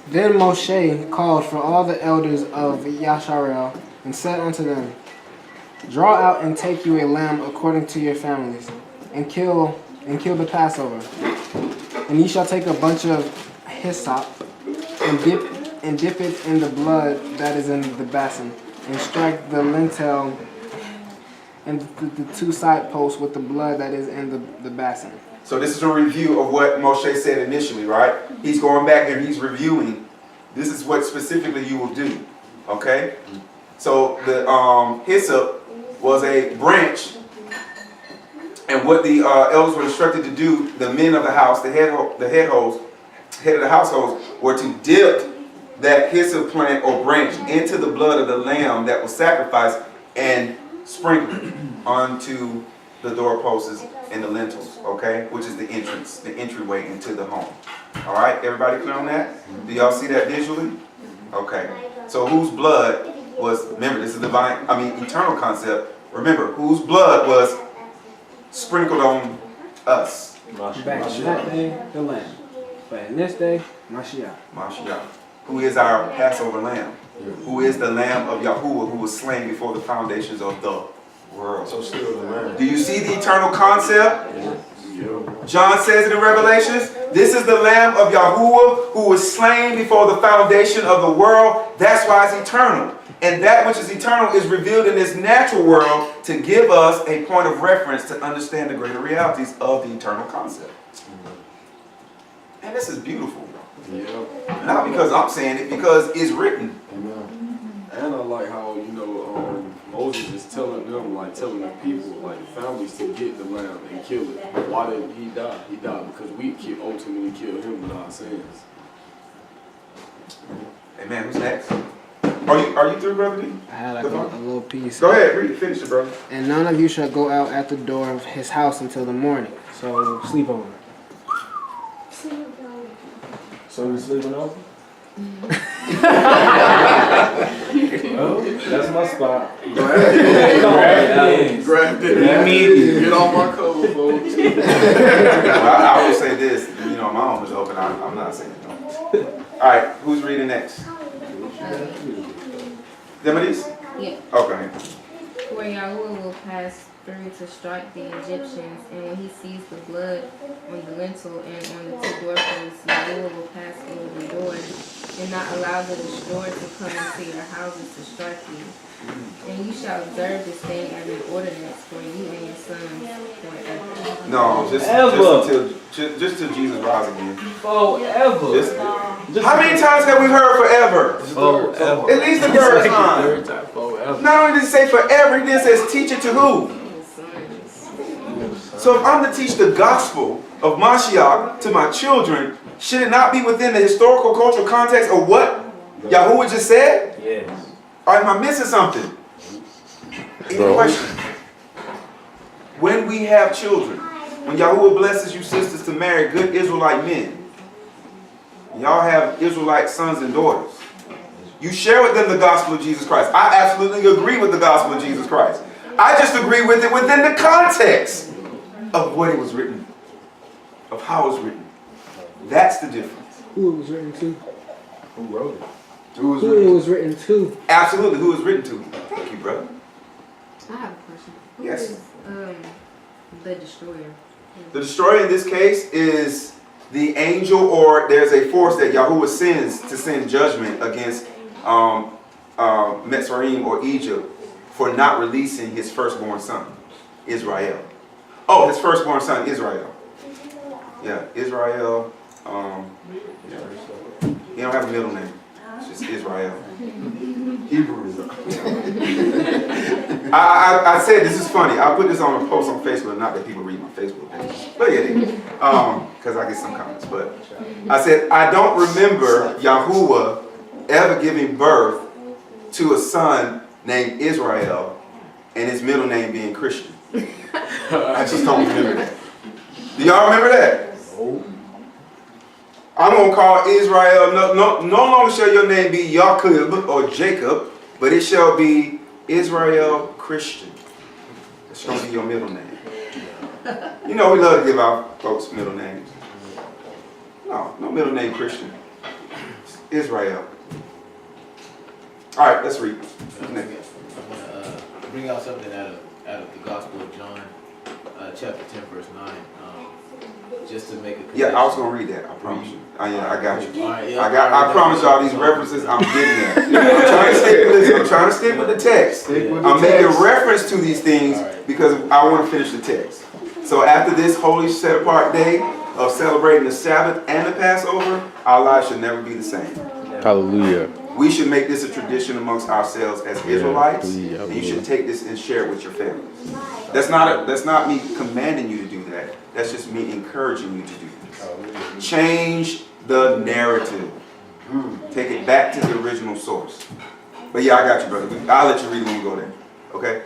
Then Moshe called for all the elders of Yasharel and said unto them, Draw out and take you a lamb according to your families, and kill the Passover. And ye shall take a bunch of hyssop and dip it in the blood that is in the basin, and strike the lintel and the two side posts with the blood that is in the basin. So this is a review of what Moshe said initially, right? He's going back and he's reviewing. This is what specifically you will do, okay? So the hyssop was a branch, and what the elders were instructed to do, the men of the house, the head of the household, were to dip that hyssop plant or branch into the blood of the lamb that was sacrificed and sprinkle it onto the doorposts and the lintels, okay? Which is the entrance, the entryway into the home. All right, everybody clear on that? Do y'all see that visually? Okay. So whose blood was, remember, this is eternal concept. Remember, whose blood was sprinkled on us? Back in that day, the lamb. But in this day, Mashiach. Mashiach. Who is our Passover lamb? Who is the lamb of Yahuwah who was slain before the foundations of the world? So still the lamb. Do you see the eternal concept? John says it in Revelations, this is the Lamb of Yahuwah who was slain before the foundation of the world. That's why it's eternal. And that which is eternal is revealed in this natural world to give us a point of reference to understand the greater realities of the eternal concept. And this is beautiful. Yeah. Not because I'm saying it, because it's written. Amen. And I like how, Moses is telling them, telling the people, the families to get the lamb and kill it. Why did he die? He died because we ultimately killed him with our sins. Amen. Who's next? Are you through, Brother D? I had a little piece. Go ahead, read it. Finish it, brother. And none of you shall go out at the door of his house until the morning. So sleep over. So we sleeping over? Well, that's my spot. Grab it. Get off my cover, folks. Well, I will say this. My home is open. I'm not saying no. All right, who's reading next? Demades? Yeah. Okay. Where Yahuwah will pass through to strike the Egyptians, and when he sees the blood on the lintel and on the two doorposts, Yahuwah will pass over the door and not allow the destroyer to come into your houses to strike you. And you shall observe this thing as an ordinance for you and your sons forever. No, just till Jesus rise again. Forever. How many times have we heard forever? At least the third time. Not only did he say forever, he then says teach it to who? So if I'm to teach the gospel of Mashiach to my children, should it not be within the historical cultural context of what Yahuwah just said? Yes. Or am I missing something? Any questions? When we have children, when Yahuwah blesses you sisters to marry good Israelite men, y'all have Israelite sons and daughters, you share with them the gospel of Jesus Christ. I absolutely agree with the gospel of Jesus Christ. I just agree with it within the context of what it was written, of how it was written. That's the difference. Who it was written to? Who wrote it? Who it was written to? Absolutely, who it was written to. Thank you, brother. I have a question. Who Yes. is, the destroyer? The destroyer in this case is the angel, or there's a force that Yahuwah sends to send judgment against Mitzrayim or Egypt for not releasing his firstborn son, Israel. Oh, his firstborn son, Israel. Yeah, Israel. He don't have a middle name. It's just Israel. Hebrew. I said this is funny. I put this on a post on Facebook. Not that people read my Facebook page, but yeah, because I get some comments. But I said I don't remember Yahuwah ever giving birth to a son named Israel and his middle name being Christian. I just don't remember that. Do y'all remember that? I'm going to call Israel, no longer shall your name be Jacob or Jacob, but it shall be Israel Christian. That's going to be your middle name. You know, we love to give our folks middle names. No middle name Christian. It's Israel. All right, let's read. I'm going to bring out something out of the Gospel of John, chapter 10, verse 9. Just to make a connection. Yeah, I was gonna read that. I promise you. I got you. Right, yeah, I promise y'all these references. I'm getting there. I'm trying to stick with the text. I'm making reference to these things because I want to finish the text. So after this holy set apart day of celebrating the Sabbath and the Passover, our lives should never be the same. Hallelujah. We should make this a tradition amongst ourselves as Israelites, and you should take this and share it with your families. That's not me commanding you to do that. That's just me encouraging you to do this. Change the narrative. Take it back to the original source. But yeah, I got you, brother. I'll let you read when we go there. Okay?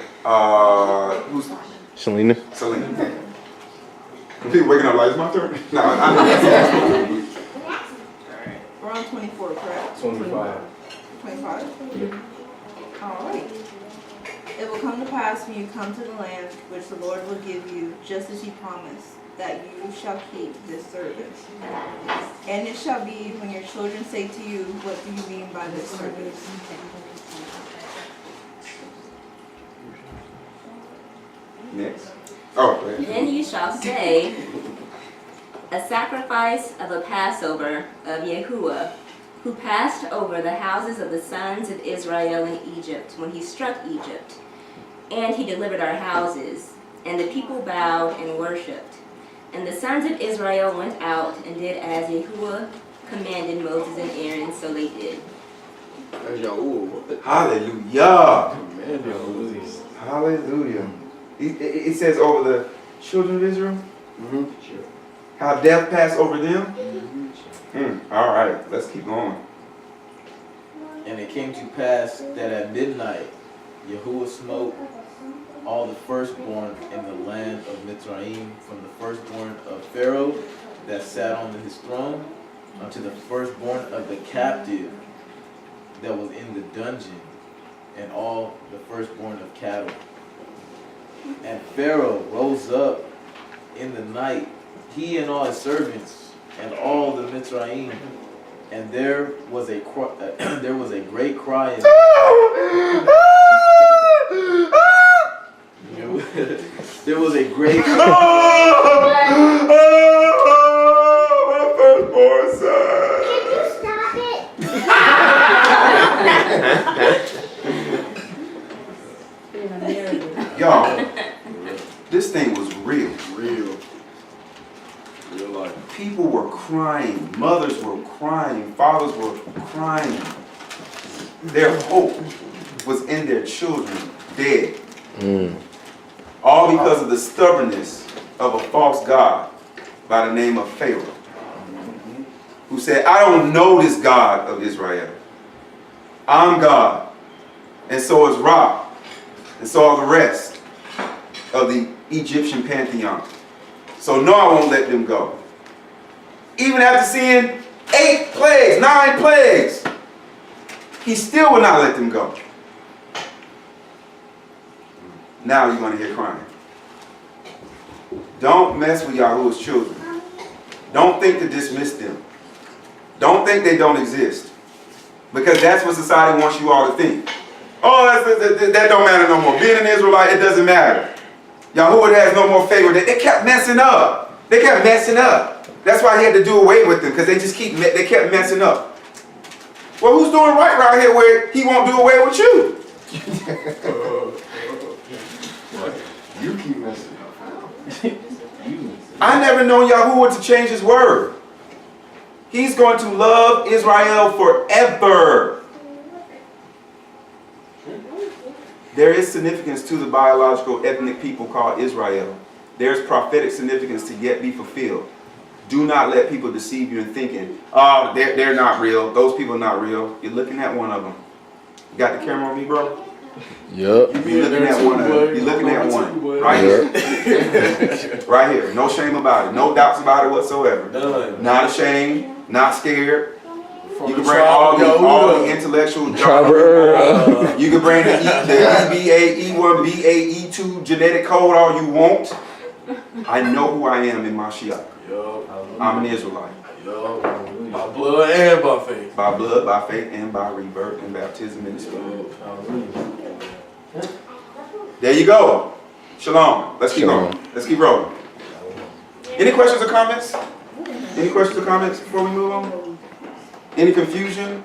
Who's Selena. Selena. People waking up like, it's my turn. No, I We're on 24, correct? 25. 25? All right. It will come to pass when you come to the land which the Lord will give you, just as he promised, that you shall keep this service. And it shall be when your children say to you, what do you mean by this service? Next. Oh, Then you shall say, a sacrifice of a Passover of Yahuwah, who passed over the houses of the sons of Israel in Egypt when he struck Egypt. And he delivered our houses, and the people bowed and worshipped. And the sons of Israel went out and did as Yahuwah commanded Moses and Aaron, so they did. Hallelujah. Hallelujah. It says over the children of Israel? How death passed over them? All right, let's keep going. And it came to pass that at midnight Yahuwah smote all the firstborn in the land of Mitzrayim, from the firstborn of Pharaoh that sat on his throne, unto the firstborn of the captive that was in the dungeon, and all the firstborn of cattle. And Pharaoh rose up in the night, he and all his servants, and all the Mitzrayim, and there was a great cry. There was a great cry. My firstborn son. Can you stop it? Y'all, this thing was real. Real life. People were crying. Mothers were crying. Fathers were crying. Their hope was in their children dead. All because of the stubbornness of a false god by the name of Pharaoh, who said, I don't know this God of Israel. I'm God, and so is Ra, and so are the rest of the Egyptian pantheon. So no, I won't let them go. Even after seeing 8 plagues, 9 plagues, he still will not let them go. Now you're going to hear crying. Don't mess with Yahuwah's children. Don't think to dismiss them. Don't think they don't exist. Because that's what society wants you all to think. Oh, that don't matter no more. Being an Israelite, it doesn't matter. Yahuwah has no more favor. They kept messing up. They kept messing up. That's why he had to do away with them, because they kept messing up. Well, who's doing right around here where he won't do away with you? You keep messing up. I never known Yahuwah to change his word. He's going to love Israel forever. There is significance to the biological ethnic people called Israel. There's prophetic significance to yet be fulfilled. Do not let people deceive you in thinking, oh, they're not real. Those people are not real. You're looking at one of them. You got the camera on me, bro? Yep. You're looking at one of them. You're looking at one. Right here. Right here. No shame about it. No doubts about it whatsoever. None. Not ashamed. not scared. From You can the bring tribe all of the Yahuwah. intellectual Tribe jargon. You can bring the EBA, E1, BA, E2 genetic code all you want. I know who I am in Mashiach. Yup. I'm an Israelite. Yup. By blood and by faith. By blood, by faith, and by rebirth and baptism in the Spirit. There you go. Shalom. Let's keep Shalom. going. Let's keep rolling. Any questions or comments? Any questions or comments before we move on? Any confusion?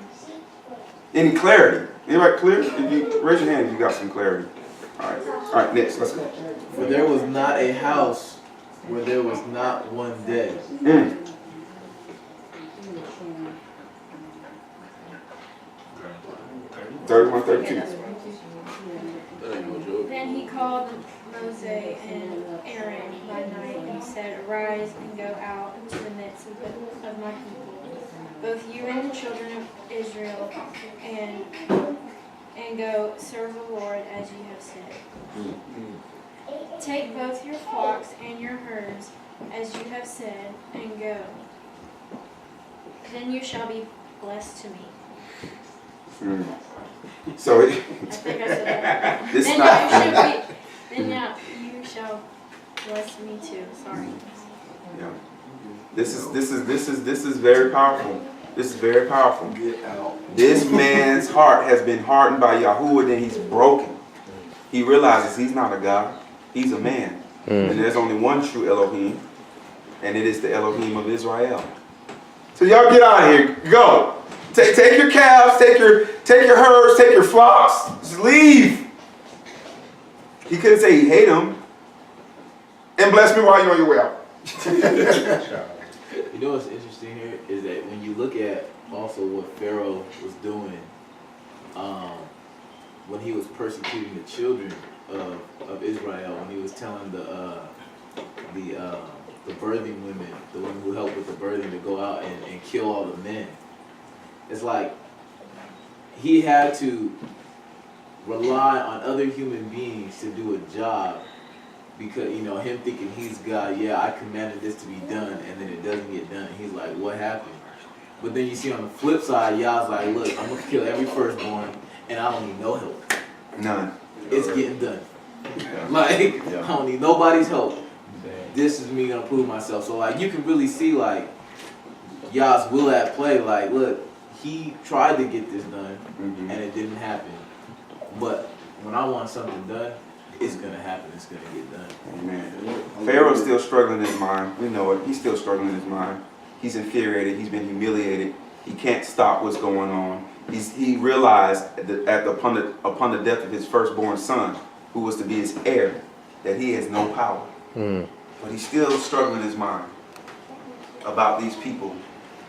Any clarity? Anybody clear? If you raise your hand if you got some clarity. All right, next, let's go. For there was not a house where there was not one dead. 31, 32. Then he called Moses and Aaron by night and said, Arise and go out into the midst of my people, both you and the children of Israel, and go serve the Lord as you have said. Take both your flocks and your herds as you have said, and go. Then you shall be blessed to me. So I think I said that. This Then not. you shall bless me too. Sorry. Yeah. This is very powerful. This is very powerful. Get out. This man's heart has been hardened by Yahuwah, then he's broken. He realizes he's not a God, he's a man. And there's only one true Elohim, and it is the Elohim of Israel. So y'all get out of here. Go. Take your calves, take your herds, take your flocks. Just leave. He couldn't say he hate them. And bless me while you're on your way out. You know what's interesting here is that when you look at also what Pharaoh was doing, when he was persecuting the children of Israel, when he was telling the birthing women, the women who helped with the birthing, to go out and kill all the men. It's like he had to rely on other human beings to do a job because, you know, him thinking he's God, yeah, I commanded this to be done, and then it doesn't get done. He's like, what happened? But then you see on the flip side, Yah's like, look, I'm going to kill every firstborn, and I don't need no help. None. It's getting done. Yeah. Like, Yeah. I don't need nobody's help. This is me going to prove myself. So, like, you can really see, like, Yah's will at play. Like, look, he tried to get this done, and it didn't happen. But when I want something done, it's going to happen. It's going to get done. Amen. Pharaoh's still struggling in his mind. We know it. He's still struggling in his mind. He's infuriated. He's been humiliated. He can't stop what's going on. He realized upon the death of his firstborn son, who was to be his heir, that he has no power. But he's still struggling in his mind about these people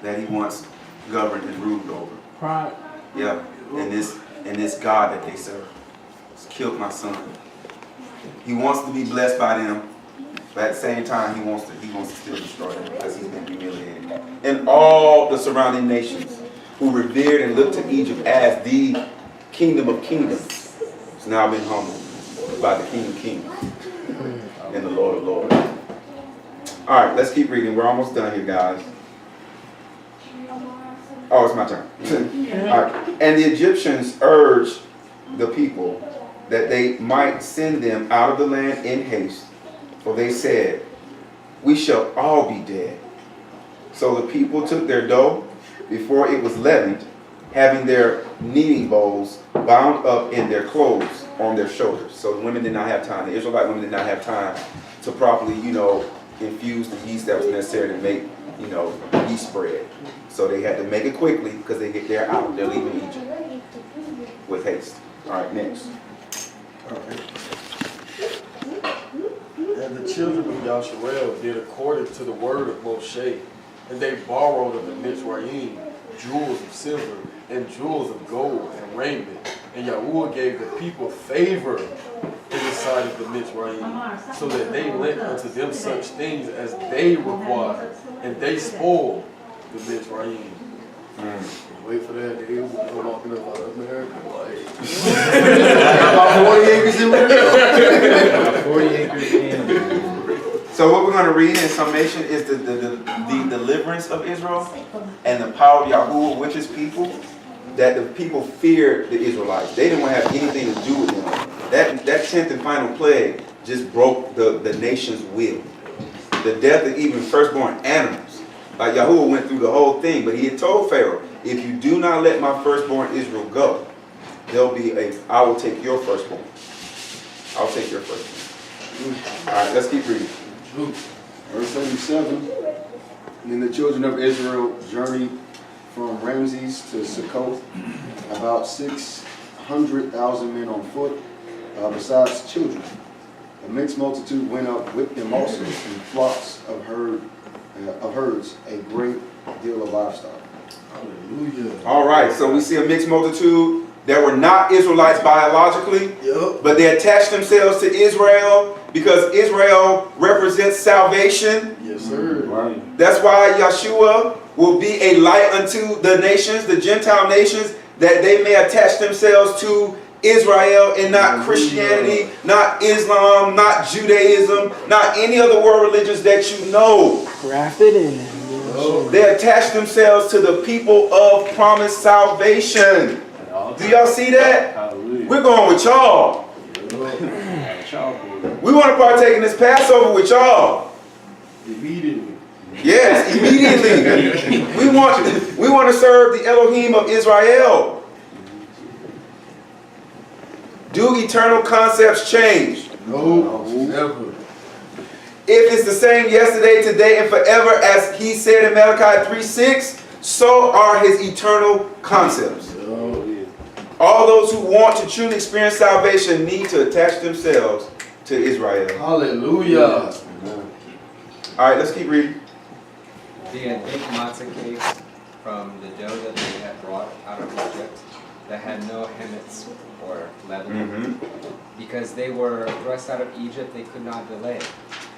that he once governed and ruled over. Pride. Yeah, and this God that they serve has killed my son. He wants to be blessed by them, but at the same time he wants to still destroy them because he's been humiliated. And all the surrounding nations who revered and looked to Egypt as the kingdom of kingdoms has now been humbled by the King of Kings and the Lord of Lords. All right, let's keep reading. We're almost done here, guys. Oh, it's my turn. All right. And the Egyptians urged the people that they might send them out of the land in haste, for they said, we shall all be dead. So the people took their dough before it was leavened, having their kneading bowls bound up in their clothes on their shoulders. So the women did not have time. The Israelite women did not have time to properly, infuse the yeast that was necessary to make, yeast bread. So they had to make it quickly because they're out. They're leaving Egypt with haste. All right, next. And the children of Yasharel did according to the word of Moshe, and they borrowed of the Mitzrayim jewels of silver and jewels of gold and raiment. And Yahuwah gave the people favor in the sight of the Mitzrayim, so that they lent unto them such things as they required, and they spoiled the Mitzrayim. Wait for that, they were walking up out of America like about 40 acres in the 40 acres in. So what we're going to read in summation is the deliverance of Israel and the power of Yahuwah with his people, that the people feared the Israelites. They didn't want to have anything to do with them. That 10th and final plague just broke the nation's will. The death of even firstborn animals. Like Yahuwah went through the whole thing, but he had told Pharaoh, if you do not let my firstborn Israel go, I will take your firstborn. I'll take your firstborn. All right, let's keep reading. Verse 77. And the children of Israel journeyed from Ramses to Succoth, about 600,000 men on foot, besides children. A mixed multitude went up with them also, in flocks of herds, a great deal of livestock. Hallelujah. All right, so we see a mixed multitude that were not Israelites biologically, but they attached themselves to Israel because Israel represents salvation. Yes, sir. Right. That's why Yeshua will be a light unto the nations, the Gentile nations, that they may attach themselves to Israel and not Christianity, not Islam, not Judaism, not any other world religions that you know. Grafted in. They attach themselves to the people of promised salvation. Do y'all see that? Hallelujah. We're going with y'all. We want to partake in this Passover with y'all. Immediately. Yes, immediately. we want to serve the Elohim of Israel. Do eternal concepts change? No, never. If it's the same yesterday, today, and forever, as he said in Malachi 3:6, so are his eternal concepts. All those who want to truly experience salvation need to attach themselves to Israel. Hallelujah. All right, let's keep reading. They had baked matzah cakes from the dough that they had brought out of Egypt, that had no hemets or leaven. Because they were thrust out of Egypt, they could not delay.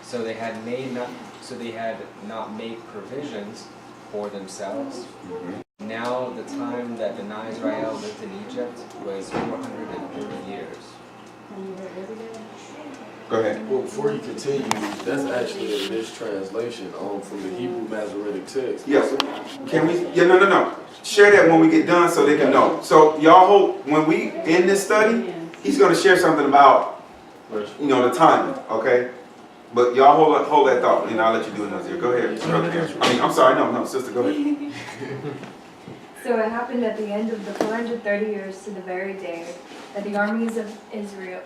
So they had not made provisions for themselves. Now the time that the non-Israel lived in Egypt was 430 years. Go ahead. Well, before you continue, that's actually a mistranslation from the Hebrew Masoretic text. Yes. Can we? Yeah, no. Share that when we get done so they can know. So y'all hope when we end this study, he's going to share something about, the timing, okay? But y'all hold that thought, and I'll let you do it, Nazir. Go ahead, brother. I'm sorry, no, sister, go ahead. So it happened at the end of the 430 years to the very day that the armies of Israel,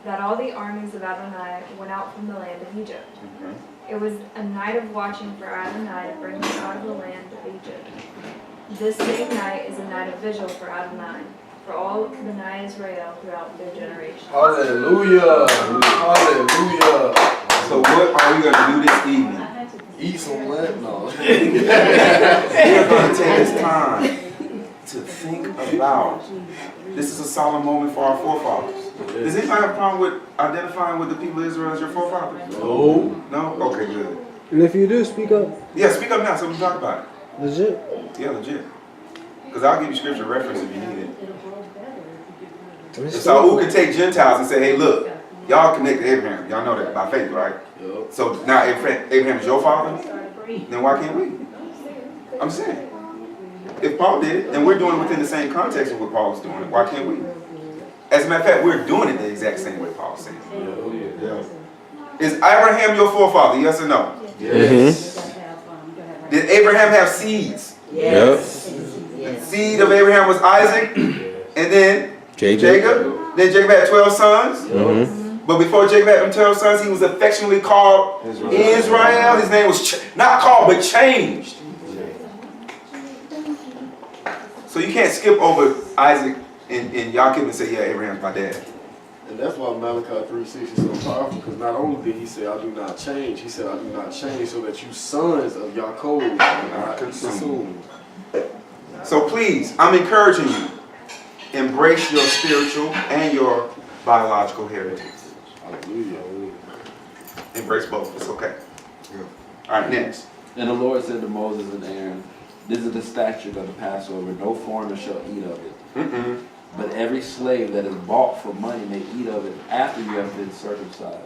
that all the armies of Adonai went out from the land of Egypt. It was a night of watching for Adonai to bring them out of the land of Egypt. This same night is a night of vigil for Adonai, for all the Bnei Israel throughout their generations. Hallelujah. Hallelujah. So what are we going to do this evening? Eat some lamb? No. We're going to take this time to think about, this is a solemn moment for our forefathers. Does anybody have a problem with identifying with the people of Israel as your forefathers? No. No? Okay, good. And if you do, speak up. Yeah, speak up now so we can talk about it. Legit. Yeah, legit. Because I'll give you scripture reference if you need it. Let's So who can take Gentiles and say, hey, look, y'all connected to Abraham. Y'all know that by faith, right? Yep. So now Abraham is your father, then why can't we? I'm saying. If Paul did it, then we're doing it within the same context of what Paul was doing. Why can't we? As a matter of fact, we're doing it the exact same way Paul's saying. Yeah. Is Abraham your forefather? Yes or no? Yes. Did Abraham have seeds? Yes. The seed of Abraham was Isaac, and then Jacob. Then Jacob had 12 sons. But before Jacob had them 12 sons, he was affectionately called Israel. His name was not called, but changed. So you can't skip over Isaac and Jacob and say, yeah, Abraham's my dad. And that's why Malachi 3:6 is so powerful, because not only did he say, I do not change, he said, I do not change so that you sons of Yaakov are not consumed. So please, I'm encouraging you, embrace your spiritual and your biological heritage. Hallelujah. Embrace both. It's okay. All right, next. And the Lord said to Moses and Aaron, this is the statute of the Passover. No foreigner shall eat of it. But every slave that is bought for money may eat of it after you have been circumcised.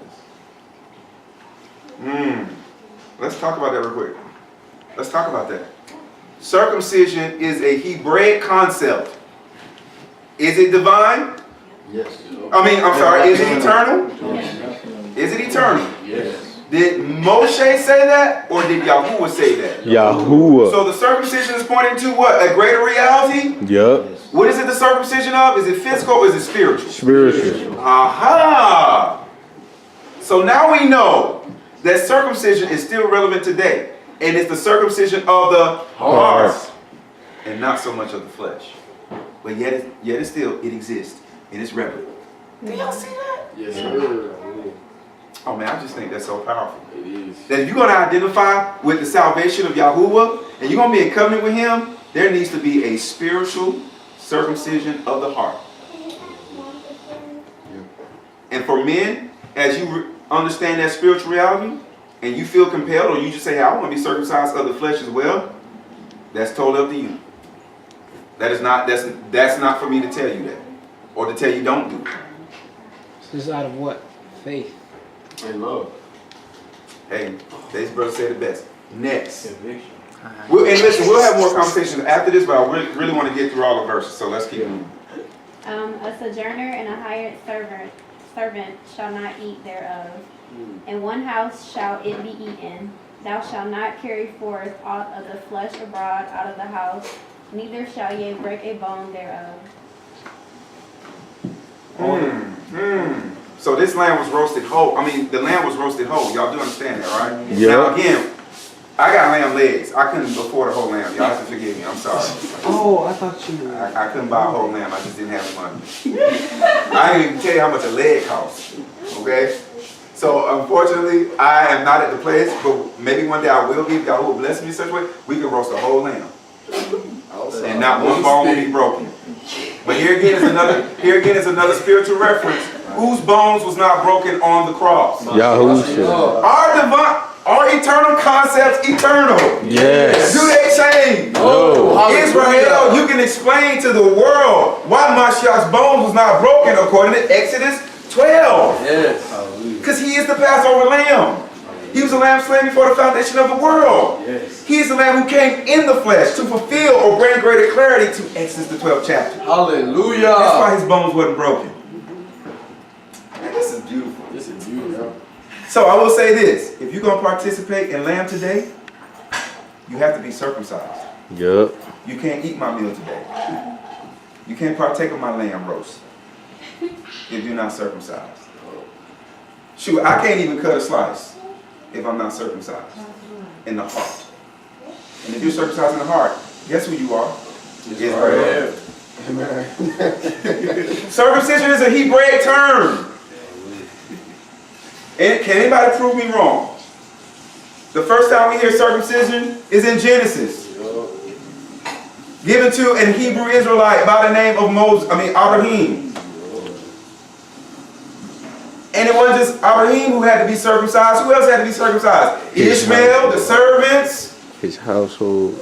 Let's talk about that real quick. Let's talk about that. Circumcision is a Hebraic concept. Is it divine? Yes. I'm sorry, is it eternal? Is it eternal? Yes. Did Moshe say that, or did Yahuwah say that? Yahuwah. So the circumcision is pointing to what? A greater reality? Yup. What is it the circumcision of? Is it physical or is it spiritual? Spiritual. Aha! So now we know that circumcision is still relevant today. And it's the circumcision of the heart. And not so much of the flesh. But yet it still, it exists. And it's relevant. Do y'all see that? Yes, sir. Oh man, I just think that's so powerful. It is. That if you're going to identify with the salvation of Yahuwah, and you're going to be in covenant with him, there needs to be a spiritual circumcision of the heart. And for men, as you understand that spiritual reality, and you feel compelled, or you just say, hey, I want to be circumcised of the flesh as well, that's totally up to you. That is not, that's not for me to tell you that, or to tell you don't do it. This is out of what? Faith. And love. Hey, today's brother said it best. Next. And listen, we'll have more conversations after this, but I really want to get through all the verses, so let's keep moving. A sojourner and a hired servant shall not eat thereof. In one house shall it be eaten. Thou shalt not carry forth aught of the flesh abroad out of the house, neither shall ye break a bone thereof. So this lamb was roasted whole. I mean, the lamb was roasted whole. Y'all do understand that, right? Yeah. Now again, I got lamb legs. I couldn't afford a whole lamb. Y'all have to forgive me. I'm sorry. Oh, I thought you. I couldn't buy a whole lamb. I just didn't have the money. I didn't even tell you how much a leg costs. Okay? So unfortunately, I am not at the place, but maybe one day I will be. If y'all will bless me in such a way, we can roast a whole lamb. And not one bone will be broken. But here again is another spiritual reference. Whose bones was not broken on the cross? Yahushua. Our eternal concepts eternal. Yes. Do they change? No. Israel, you can explain to the world why Mashiach's bones was not broken according to Exodus 12. Yes. Because he is the Passover lamb. He was the lamb slain before the foundation of the world. Yes. He is the lamb who came in the flesh to fulfill or bring greater clarity to Exodus the 12th chapter. Hallelujah. That's why his bones wasn't broken. Man, this is beautiful. This is beautiful. So I will say this. If you're going to participate in lamb today, you have to be circumcised. Yup. You can't eat my meal today. You can't partake of my lamb roast if you're not circumcised. Shoot, I can't even cut a slice if I'm not circumcised in the heart. And if you're circumcised in the heart, guess who you are? Israel. Circumcision is a Hebraic term. And can anybody prove me wrong? The first time we hear circumcision is in Genesis. Given to an Hebrew Israelite by the name of Abraham. And it wasn't just Abraham who had to be circumcised. Who else had to be circumcised? Ishmael, the servants. His household.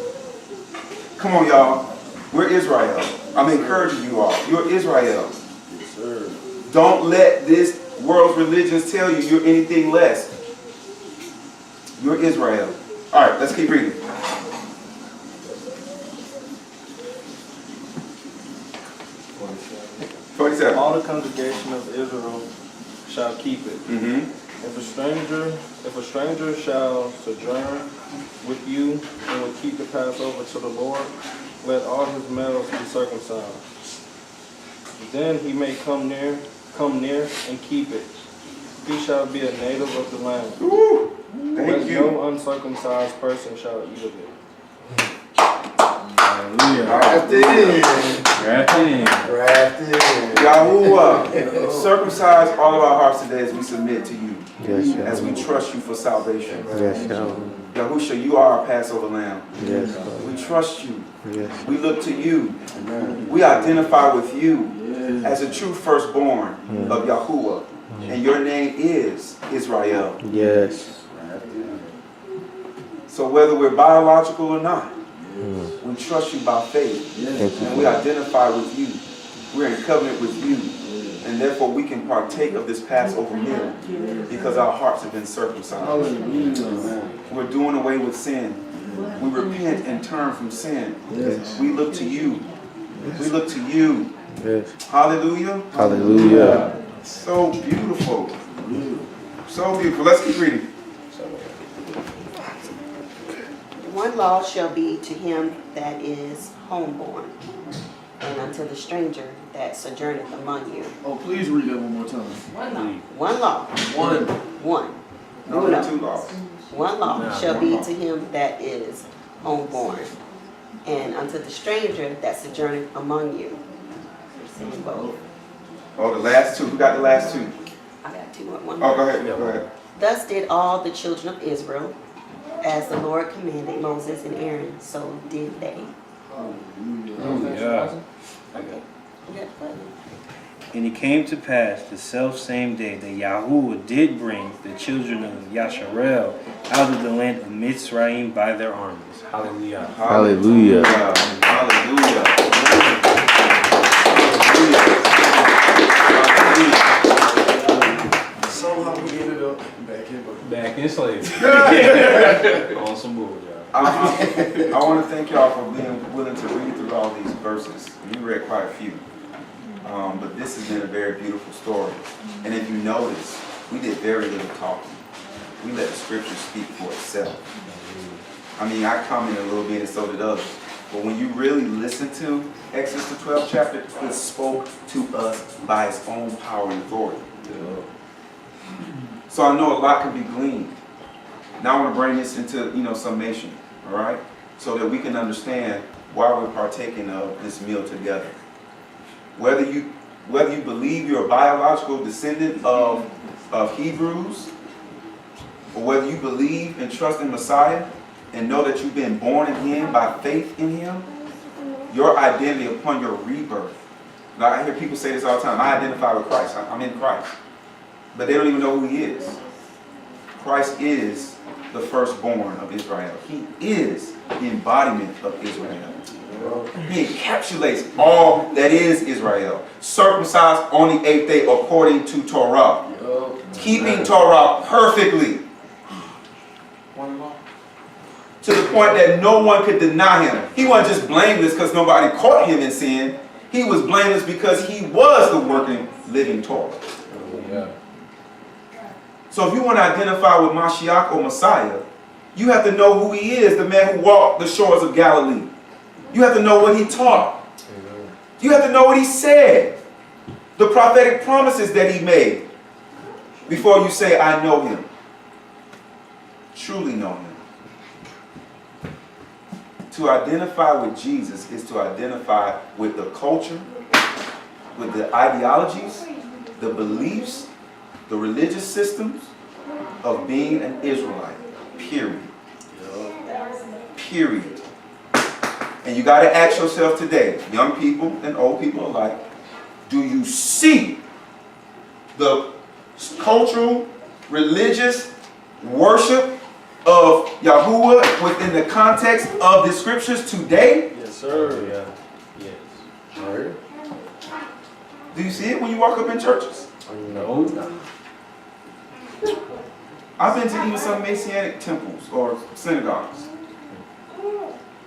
Come on, y'all. We're Israel. I'm encouraging you all. You're Israel. Yes, sir. Don't let this world's religions tell you you're anything less. You're Israel. All right, let's keep reading. 47. All the congregation of Israel shall keep it. If a stranger shall sojourn with you and will keep the Passover to the Lord, let all his males be circumcised. Then he may come near and keep it. He shall be a native of the land. Thank you. No uncircumcised person shall eat of it. Yahuwah, circumcise all of our hearts today as we submit to you. Yes, as we trust you for salvation. Yes, Yahweh. Yahusha, you are our Passover lamb. Yes, we trust you. Yes. We look to you. We identify with you as a true firstborn of Yahuwah. And your name is Israel. Yes. So whether we're biological or not, we trust you by faith. And we identify with you. We're in covenant with you. And therefore we can partake of this Passover meal because our hearts have been circumcised. We're doing away with sin. We repent and turn from sin. Yes. We look to you. We look to you. Yes. Hallelujah. Hallelujah. So beautiful. So beautiful. Let's keep reading. One law shall be to him that is homeborn, and unto the stranger that sojourneth among you. Oh, please read that one more time. One law. One. No, there are two laws. One law shall be to him that is homeborn, and unto the stranger that sojourneth among you. Saying both. Oh, the last two. Who got the last two? I got two. One Oh, more. go ahead. Go ahead. Thus did all the children of Israel, as the Lord commanded Moses and Aaron, so did they. Yeah. And it came to pass the self same day that Yahuwah did bring the children of Yasharel out of the land of Mitzrayim by their armies. Hallelujah. Hallelujah. Hallelujah. Somehow we ended up back in slavery. On some bull, I want to thank y'all for being willing to read through all these verses. We read quite a few. But this has been a very beautiful story. And if you notice, we did very little talking. We let the scripture speak for itself. I mean, I commented a little bit and so did others. But when you really listen to Exodus the 12th chapter, it spoke to us by its own power and authority. So I know a lot can be gleaned. Now I want to bring this into, summation, all right? So that we can understand why we're partaking of this meal together. Whether you believe you're a biological descendant of Hebrews, or whether you believe and trust in Messiah and know that you've been born again by faith in him, your identity upon your rebirth. Now, I hear people say this all the time. I identify with Christ. I'm in Christ. But they don't even know who he is. Christ is the firstborn of Israel. He is the embodiment of Israel. He encapsulates all that is Israel. Circumcised on the 8th day according to Torah. Keeping Torah perfectly. To the point that no one could deny him. He wasn't just blameless because nobody caught him in sin. He was blameless because he was the working, living Torah. So if you want to identify with Mashiach or Messiah, you have to know who he is, the man who walked the shores of Galilee. You have to know what he taught. You have to know what he said. The prophetic promises that he made. Before you say, I know him. Truly know him. To identify with Jesus is to identify with the culture, with the ideologies, the beliefs, the religious systems of being an Israelite. Period. Period. And you got to ask yourself today, young people and old people alike, do you see the cultural, religious worship of Yahuwah within the context of the scriptures today? Yes, sir. Yeah. Yes. All right. Do you see it when you walk up in churches? No. I've been to even some Messianic temples or synagogues.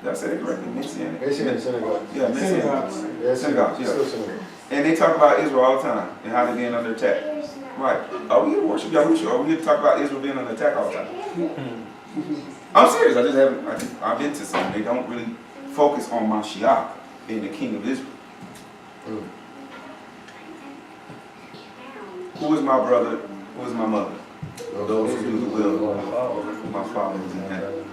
Did I say that correctly? Messianic? Messianic synagogue. Yeah, Messianic. Synagogues, yeah. Still synagogue. And they talk about Israel all the time and how they're being under attack. Right. Are we here to worship Yahushua? Are we here to talk about Israel being under attack all the time? I'm serious. I've been to some. They don't really focus on Mashiach being the king of Israel. Who is my brother? Who is my mother? Those who do the will of my Father who's in heaven.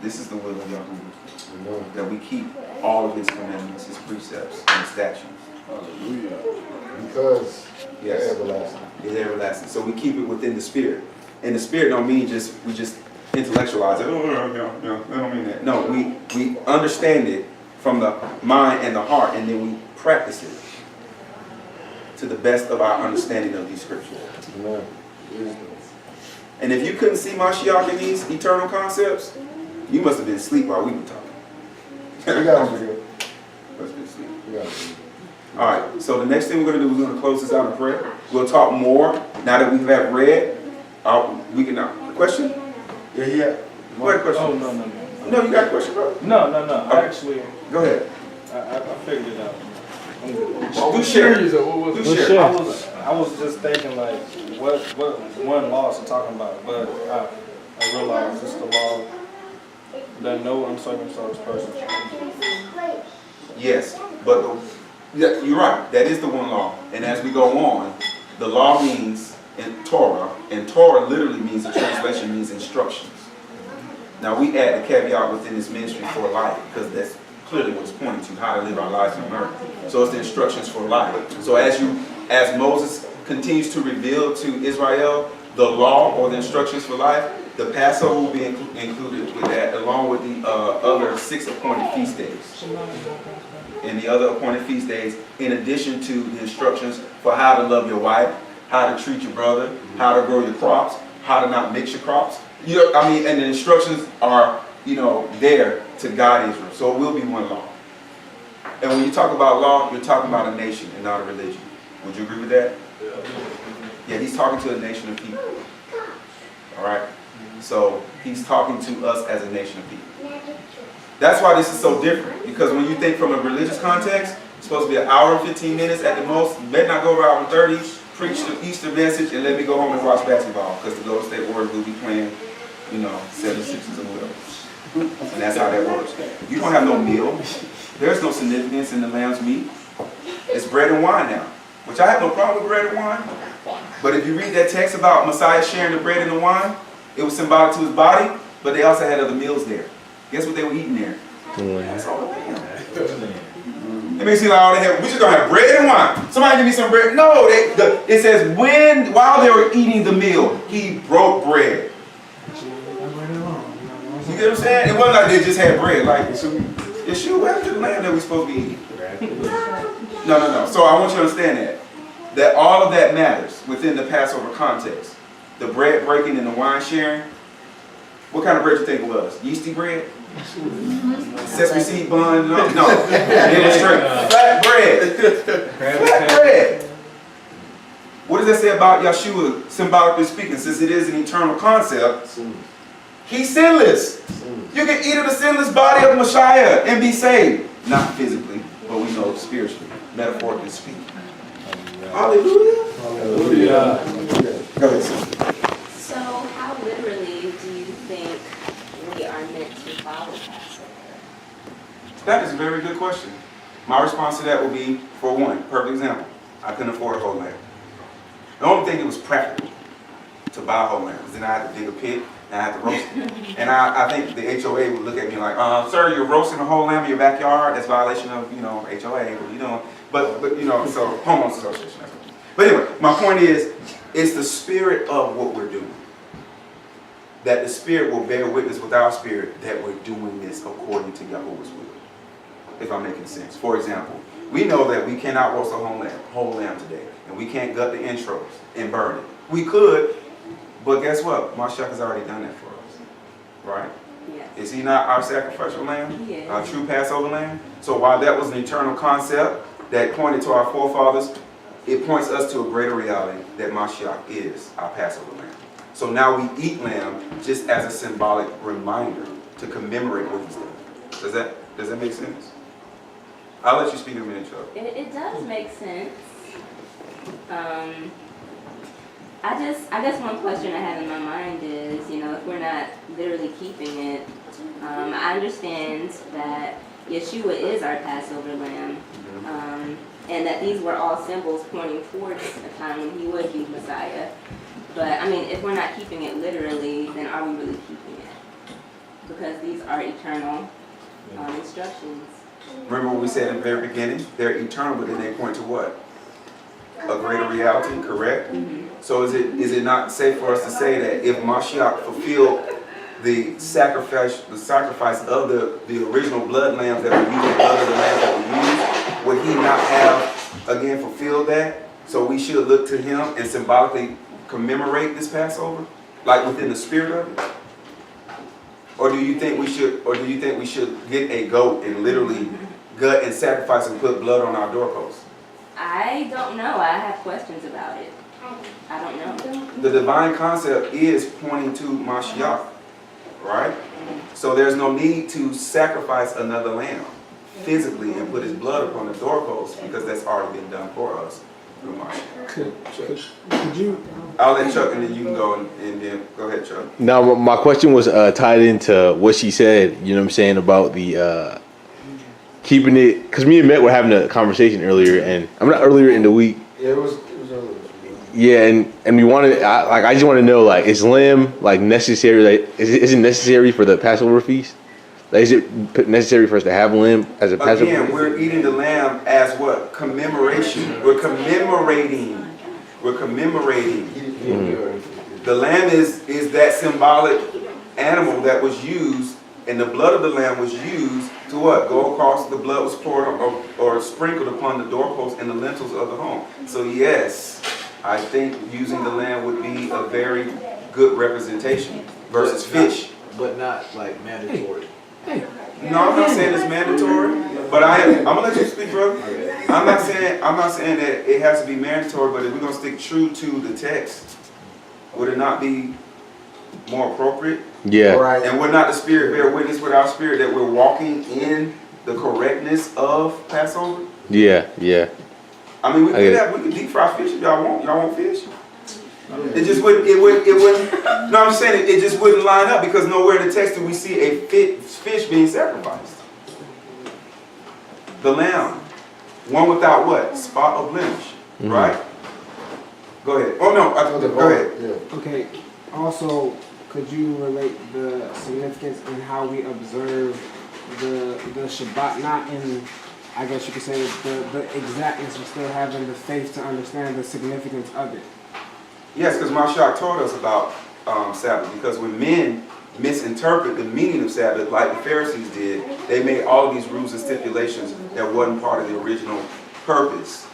This is the will of Yahuwah. That we keep all of his commandments, his precepts, and his statutes. Hallelujah. Because yes, they're everlasting. It's everlasting. So we keep it within the spirit. And the spirit don't mean we just intellectualize it. No, I don't mean that. No, we understand it from the mind and the heart, and then we practice it to the best of our understanding of these scriptures. Amen. And if you couldn't see Mashiach in these eternal concepts, you must have been asleep while we were talking. We got to do. Must have been asleep. We got to do. All right, so the next thing we're going to do is we're going to close this out in prayer. We'll talk more now that we have read. We can now. Question? Yeah. What question? Oh, no. No, you got a question, bro? No. I actually, Go ahead. I figured it out. I'm good. Do share. What was it? I was just thinking like, what one law is it talking about? But I realized it's the law that no uncircumcised person should. Yes, but yeah, you're right. That is the one law. And as we go on, the law means in Torah, and Torah literally means, the translation means instructions. Now we add the caveat within this ministry for life, because that's clearly what it's pointing to, how to live our lives on earth. So it's the instructions for life. So as Moses continues to reveal to Israel the law or the instructions for life, the Passover will be included with that, along with the other 6 appointed feast days. And the other appointed feast days, in addition to the instructions for how to love your wife, how to treat your brother, how to grow your crops, how to not mix your crops. And the instructions are, there to guide Israel. So it will be one law. And when you talk about law, you're talking about a nation and not a religion. Would you agree with that? Yeah, he's talking to a nation of people. All right? So he's talking to us as a nation of people. That's why this is so different. Because when you think from a religious context, it's supposed to be an hour and 15 minutes at the most. You better not go over an hour and 30, preach the Easter message, and let me go home and watch basketball. Because the Golden State Warriors will be playing, 76ers or whatever. And that's how that works. You don't have no meal. There's no significance in the lamb's meat. It's bread and wine now. Which I have no problem with bread and wine. But if you read that text about Messiah sharing the bread and the wine, it was symbolic to his body, but they also had other meals there. Guess what they were eating there? That's all the lamb. It may seem like we just gonna have bread and wine. Somebody give me some bread. No, it says while they were eating the meal, he broke bread. You get what I'm saying? It wasn't like they just had bread. Like, Yeshua, what happened to the lamb that we're supposed to be eating? No. So I want you to understand that all of that matters within the Passover context. The bread breaking and the wine sharing. What kind of bread you think it was? Yeasty bread? Sesame seed bun? No. It was straight flat bread. Flat bread. What does that say about Yeshua, symbolically speaking? Since it is an eternal concept, he's sinless. You can eat of the sinless body of Messiah and be saved. Not physically, but we know spiritually, metaphorically speaking. Hallelujah. Hallelujah. Go ahead, sister. So how literally do you think we are meant to follow Passover? That is a very good question. My response to that would be, for one, perfect example, I couldn't afford a whole lamb. The only thing it was practical to buy a whole lamb, because then I had to dig a pit and I had to roast it. And I think the HOA would look at me like, sir, you're roasting a whole lamb in your backyard. That's violation of, HOA. What are you doing? But so homeowners association. But anyway, my point is, it's the spirit of what we're doing. That the spirit will bear witness with our spirit that we're doing this according to Yahuwah's will. If I'm making sense. For example, we know that we cannot roast a whole lamb today. And we can't gut the intros and burn it. We could, but guess what? Mashiach has already done that for us. Right? Yes. Is he not our sacrificial lamb? Yes. Our true Passover lamb? So while that was an eternal concept that pointed to our forefathers, it points us to a greater reality that Mashiach is our Passover lamb. So now we eat lamb just as a symbolic reminder to commemorate what he's done. Does that make sense? I'll let you speak in a minute, Chuck. It does make sense. I guess one question I have in my mind is, if we're not literally keeping it, I understand that Yeshua is our Passover lamb, and that these were all symbols pointing towards a time when he would be Messiah. But if we're not keeping it literally, then are we really keeping it? Because these are eternal instructions. Remember what we said in the very beginning? They're eternal, but then they point to what? A greater reality, correct? Mm-hmm. So is it not safe for us to say that if Mashiach fulfilled the sacrifice of the original blood lambs that were used, the blood of the lambs that were used, would he not have again fulfilled that? So we should look to him and symbolically commemorate this Passover, like within the spirit of it? Or do you think we should get a goat and literally gut and sacrifice and put blood on our doorposts? I don't know. I have questions about it. I don't know. The divine concept is pointing to Mashiach. right? So there's no need to sacrifice another lamb physically and put his blood upon the doorpost because that's already been done for us through Mashiach. Could you? I'll let Chuck and then you can go and then go ahead, Chuck. Now, my question was tied into what she said, you know what I'm saying, about the keeping it, because me and Matt were having a conversation earlier, and I'm not earlier in the week. Yeah, it was earlier. Yeah, and we wanted, I just want to know, like, is lamb, like, necessary, like, is it necessary for the Passover feast? Like, is it necessary for us to have lamb as a Passover Again, feast? we're eating the lamb as what? Commemoration. We're commemorating. The lamb is that symbolic animal that was used, and the blood of the lamb was used to what? Go across, the blood was poured or sprinkled upon the doorposts and the lintels of the home. So yes, I think using the lamb would be a very good representation versus fish. But not like mandatory. No, I'm not saying it's mandatory, but I'm gonna let you speak, brother. I'm not saying that it has to be mandatory, but if we're gonna stick true to the text, would it not be more appropriate? Yeah. Right. And would not the Spirit bear witness with our spirit that we're walking in the correctness of Passover? Yeah, yeah. I mean, we could deep fry fish if y'all want. Y'all want fish? It just wouldn't. It wouldn't. No, I'm saying it just wouldn't line up because nowhere in the text do we see a fish being sacrificed. The lamb, one without what? Spot or blemish, right? Go ahead. Oh no, go ahead. Okay. Also, could you relate the significance in how we observe the Shabbat, not in, I guess you could say, the exactness, but still having the faith to understand the significance of it? Yes, because Mashiach told us about Sabbath, because when men misinterpret the meaning of Sabbath, like the Pharisees did, they made all of these rules and stipulations that wasn't part of the original purpose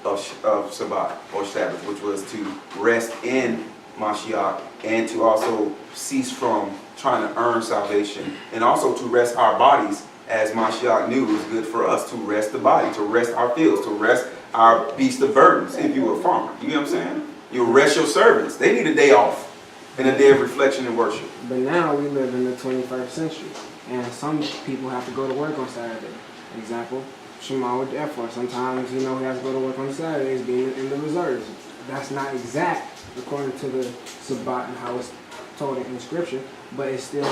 of Shabbat or Sabbath, which was to rest in Mashiach and to also cease from trying to earn salvation, and also to rest our bodies, as Mashiach knew was good for us, to rest the body, to rest our fields, to rest our beast of burdens if you were a farmer. You get what I'm saying? You rest your servants. They need a day off and a day of reflection and worship. But now we live in the 21st century, and some people have to go to work on Saturday. Example, Shema with the Air Force. Sometimes, he has to go to work on Saturdays, being in the reserves. That's not exact according to the Sabbat and how it's told in Scripture, but it's still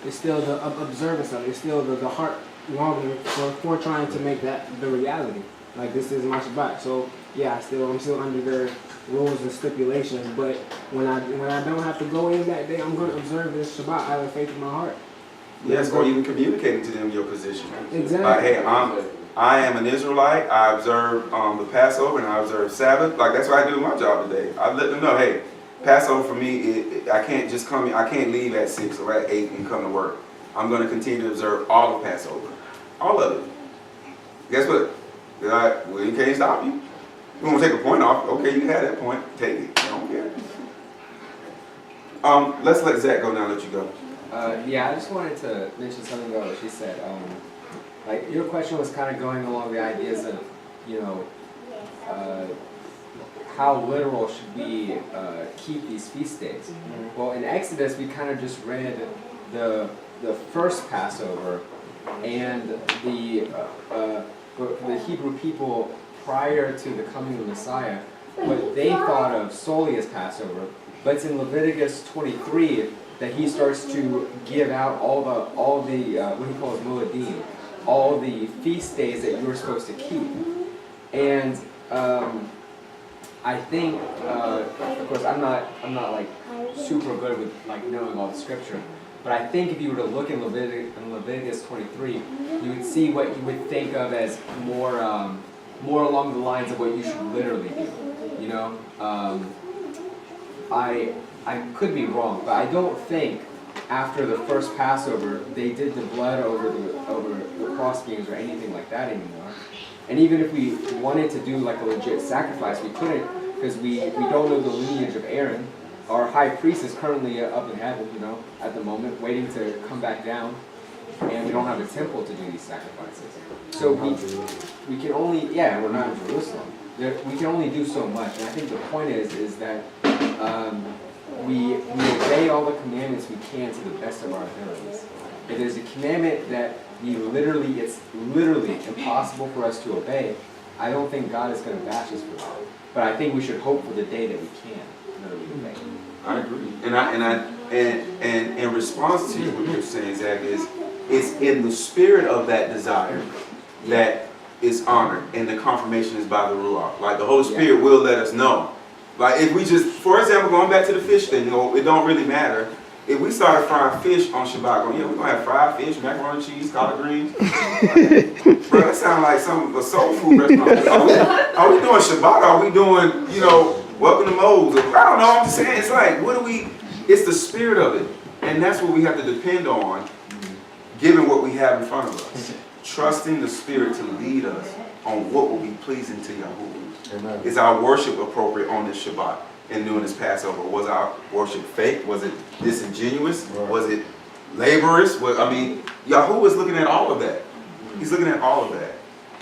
the observance of it. It's still the heart longing for trying to make that the reality. Like, this is my Shabbat. So yeah, I'm still under their rules and stipulations, but when I don't have to go in that day, I'm going to observe this Shabbat. I have faith in my heart. Yes, or even communicating to them your position. Exactly. Hey, I am an Israelite. I observe the Passover and I observe Sabbath. Like, that's what I do in my job today. I let them know, hey, Passover for me, I can't just come in. I can't leave at 6 or at 8 and come to work. I'm going to continue to observe all of Passover, all of it. Guess what? We can't stop you. You want to take a point off? Okay, you can have that point. Take it. I don't care. Let's let Zach go now. Let you go. Yeah, I just wanted to mention something about what she said. Like, your question was kind of going along the ideas of, how literal should we keep these feast days? Mm-hmm. Well, in Exodus, we kind of just read the first Passover and the Hebrew people prior to the coming of the Messiah, what they thought of solely as Passover. But it's in Leviticus 23 that he starts to give out all the what he calls Moedim, all the feast days that you were supposed to keep. And I think, of course, I'm not like super good with like knowing all the scripture, but I think if you were to look in Leviticus 23, you would see what you would think of as more along the lines of what you should literally do. I could be wrong, but I don't think after the first Passover they did the blood over the cross beams or anything like that anymore. And even if we wanted to do like a legit sacrifice, we couldn't, because we don't know the lineage of Aaron. Our high priest is currently up in heaven, at the moment, waiting to come back down, and we don't have a temple to do these sacrifices. So we can only, we're not in Jerusalem. We can only do so much, and I think the point is that we obey all the commandments we can to the best of our abilities. If there's a commandment that it's literally impossible for us to obey, I don't think God is going to bash us for that. But I think we should hope for the day that we can obey. I agree. And in response to what you're saying, Zach, is it's in the spirit of that desire that is honored, and the confirmation is by the Ruach. Like the Holy Spirit will let us know. Like if we just, for example, going back to the fish thing, it don't really matter. If we started frying fish on Shabbat, we're gonna have fried fish, macaroni and cheese, collard greens. Bro, that sounds like a soul food restaurant. Are we doing Shabbat? Are we doing, welcome to Moses? I don't know. I'm just saying, it's like, it's the spirit of it. And that's what we have to depend on, given what we have in front of us. Trusting the Spirit to lead us on what will be pleasing to Yahuwah. Amen. Is our worship appropriate on this Shabbat and doing this Passover? Was our worship fake? Was it disingenuous? Right. Was it laborious? Yahuwah is looking at all of that. He's looking at all of that.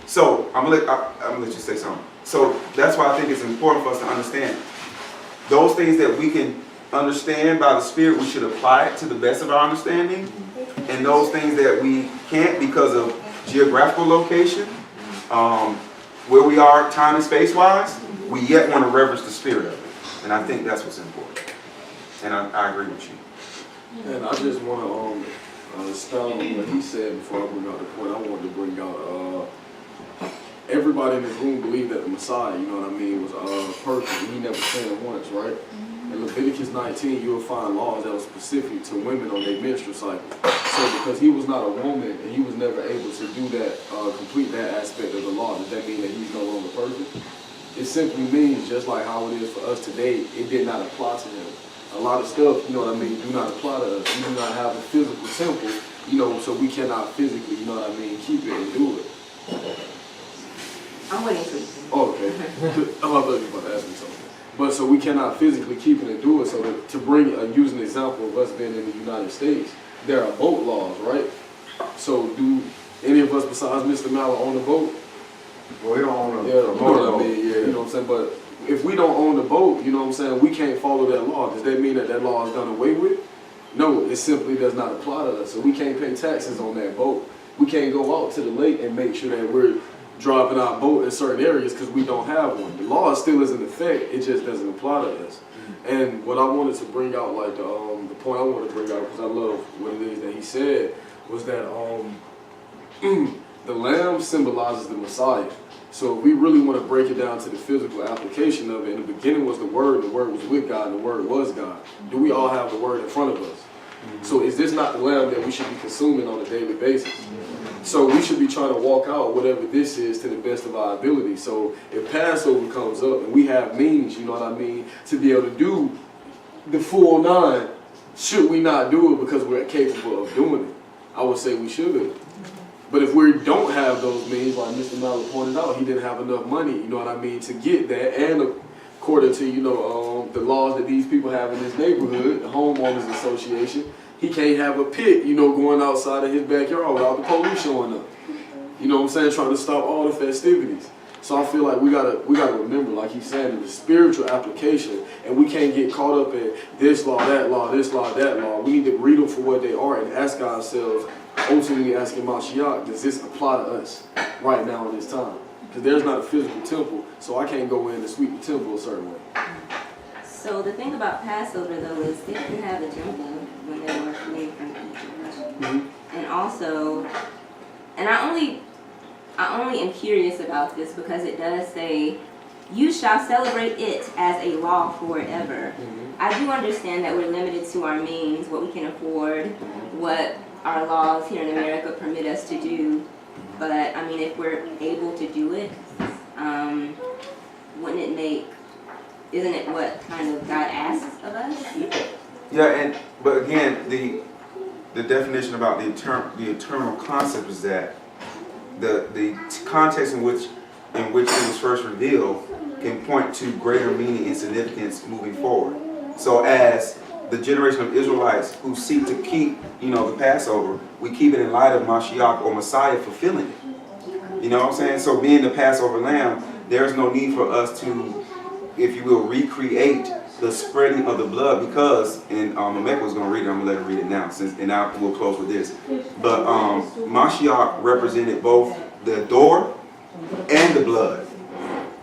So I'm gonna let you say something. So that's why I think it's important for us to understand those things that we can understand by the Spirit. We should apply it to the best of our understanding, and those things that we can't because of geographical location, where we are time and space wise, we yet want to reverence the Spirit of it. And I think that's what's important. And I agree with you. And I just want to expound on what he said before I bring out the point. I wanted to bring out everybody in this room believed that the Messiah, was perfect. And he never sinned once, right? In Leviticus 19, you will find laws that were specific to women on their menstrual cycle. So because he was not a woman and he was never able to do that, complete that aspect of the law, does that mean that he's no longer perfect? It simply means, just like how it is for us today, it did not apply to him. A lot of stuff, do not apply to us. We do not have a physical temple, so we cannot physically, keep it and do it. I'm waiting for you. Oh, okay. I thought you were about to ask me something. But so we cannot physically keep it and do it. So to use an example of us being in the United States, there are boat laws, right? So do any of us besides Mr. Mallon own a boat? Well, we don't own a you know what I mean? Yeah, you know what I'm saying? But if we don't own the boat, you know what I'm saying, we can't follow that law. Does that mean that law is done away with? No, it simply does not apply to us. So we can't pay taxes on that boat. We can't go out to the lake and make sure that we're driving our boat in certain areas because we don't have one. The law still is in effect, it just doesn't apply to us. And what I wanted to bring out, like the point I wanted to bring out, because I love what it is that he said, was that the lamb symbolizes the Messiah. So if we really want to break it down to the physical application of it, in the beginning was the Word was with God, and the Word was God. Do we all have the Word in front of us? So is this not the lamb that we should be consuming on a daily basis? So we should be trying to walk out whatever this is to the best of our ability. So if Passover comes up and we have means, to be able to do the full 9, should we not do it because we're capable of doing it? I would say we should. But if we don't have those means, like Mr. Mallon pointed out, he didn't have enough money, to get that. And according to, the laws that these people have in this neighborhood, the homeowners association, he can't have a pit, going outside of his backyard without the police showing up. You know what I'm saying? Trying to stop all the festivities. So I feel like we gotta remember, like he's saying, the spiritual application, and we can't get caught up in this law, that law, this law, that law. We need to read them for what they are and ask ourselves, ultimately asking Mashiach, does this apply to us right now in this time? Because there's not a physical temple, so I can't go in and sweep the temple a certain way. So the thing about Passover, though, is they didn't have a temple when they were fleeing from Egypt. And also, and I only am curious about this because it does say, you shall celebrate it as a law forever. I do understand that we're limited to our means, what we can afford, what our laws here in America permit us to do. But, if we're able to do it, isn't it what kind of God asks of us? Yeah, but again, the definition about the eternal concept is that the context in which it was first revealed can point to greater meaning and significance moving forward. So as the generation of Israelites who seek to keep, the Passover, we keep it in light of Mashiach or Messiah fulfilling it. You know what I'm saying? So being the Passover lamb, there's no need for us to if you will, recreate the spreading of the blood, because, and Emeka was going to read it, I'm going to let her read it now, and now we'll close with this. But Mashiach represented both the door and the blood.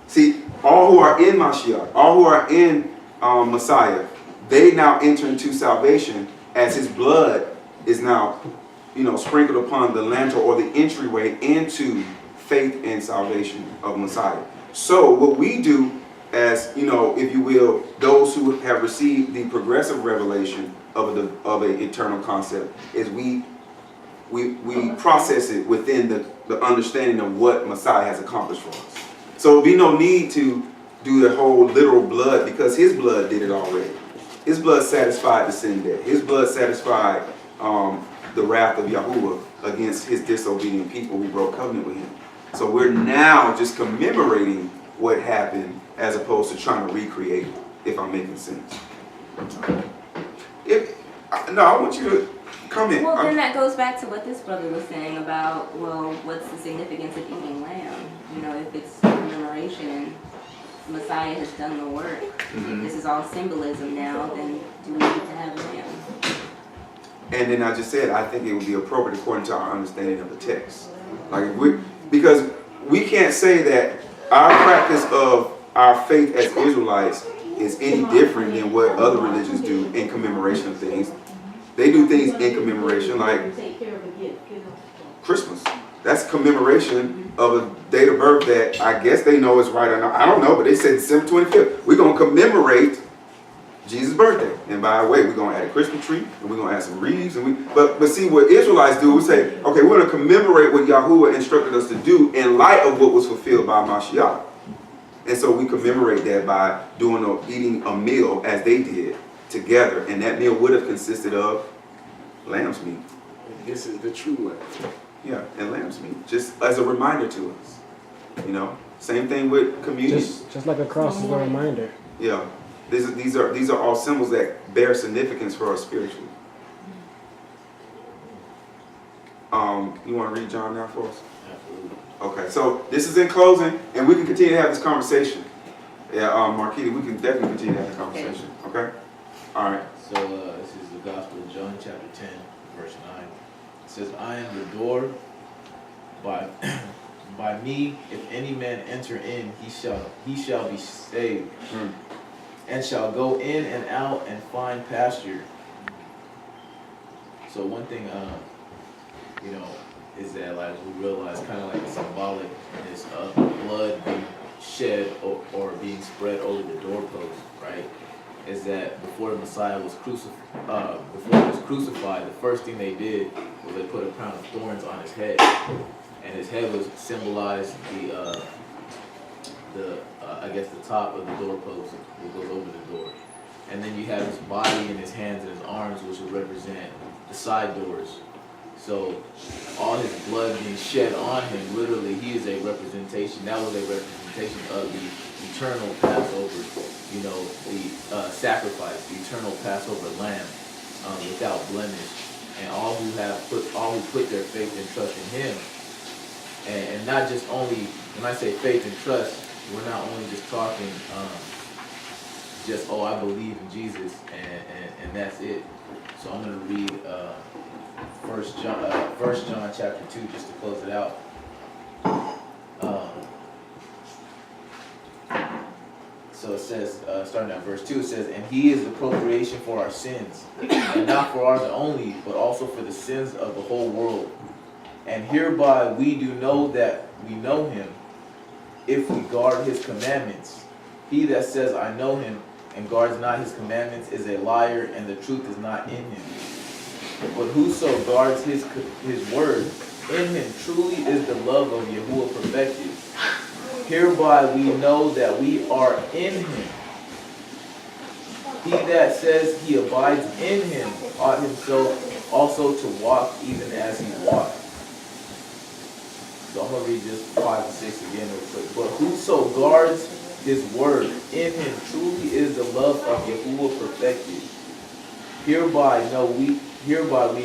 See, all who are in Mashiach, all who are in Messiah, they now enter into salvation as his blood is now, sprinkled upon the lintel or the entryway into faith and salvation of Messiah. So what we do as, if you will, those who have received the progressive revelation of an eternal concept, is we process it within the understanding of what Messiah has accomplished for us. So there'll be no need to do the whole literal blood, because his blood did it already. His blood satisfied the sin debt. His blood satisfied the wrath of Yahuwah against his disobedient people who broke covenant with him. So we're now just commemorating what happened as opposed to trying to recreate it, if I'm making sense. I want you to comment. Well, then that goes back to what this brother was saying about, well, what's the significance of eating lamb? If it's commemoration and Messiah has done the work, if this is all symbolism now, then do we need to have lamb? And then I just said, I think it would be appropriate according to our understanding of the text. Because we can't say that our practice of our faith as Israelites is any different than what other religions do in commemoration of things. They do things in commemoration, like Christmas. That's commemoration of a date of birth that I guess they know is right or not. I don't know, but they said December 25th. We're going to commemorate Jesus' birthday. And by the way, we're going to add a Christmas tree, and we're going to add some wreaths. But see, what Israelites do, we say, okay, we're going to commemorate what Yahuwah instructed us to do in light of what was fulfilled by Mashiach. And so we commemorate that by eating a meal as they did together. And that meal would have consisted of lamb's meat. And this is the true lamb. Yeah, and lamb's meat, just as a reminder to us. Same thing with communion. Just like a cross is a reminder. Yeah, these are all symbols that bear significance for us spiritually. You want to read John now for us? Absolutely. Okay, so this is in closing, and we can continue to have this conversation. Yeah, Marquita, we can definitely continue to have the conversation. Okay. All right. So this is the Gospel of John, chapter 10, verse 9. It says, I am the door. By me, if any man enter in, he shall be saved, and shall go in and out and find pasture. So one thing, is that like we realize kind of like the symbolic is blood being shed or being spread over the doorpost, right? Is that before the Messiah was crucified, the first thing they did was they put a crown of thorns on his head, and his head was symbolized the top of the doorpost that goes over the door, and then you have his body and his hands and his arms, which would represent the side doors. So all his blood being shed on him, literally, he is a representation. That was a representation of the eternal Passover, the sacrifice, the eternal Passover lamb, without blemish. And all who put their faith and trust in him, and not just only, when I say faith and trust, we're not only just talking, I believe in Jesus, and that's it. So I'm going to read 1 John chapter 2, just to close it out. So it says, starting at verse 2, it says, and he is the propitiation for our sins, and not for ours only, but also for the sins of the whole world. And hereby we do know that we know him, if we guard his commandments. He that says, I know him, and guards not his commandments, is a liar, and the truth is not in him. But whoso guards his word, in him truly is the love of Yahuwah perfected. Hereby we know that we are in him. He that says he abides in him ought himself also to walk even as he walked. So I'm going to read just 5 and 6 again real quick. But whoso guards his word, in him truly is the love of Yahuwah perfected. Hereby we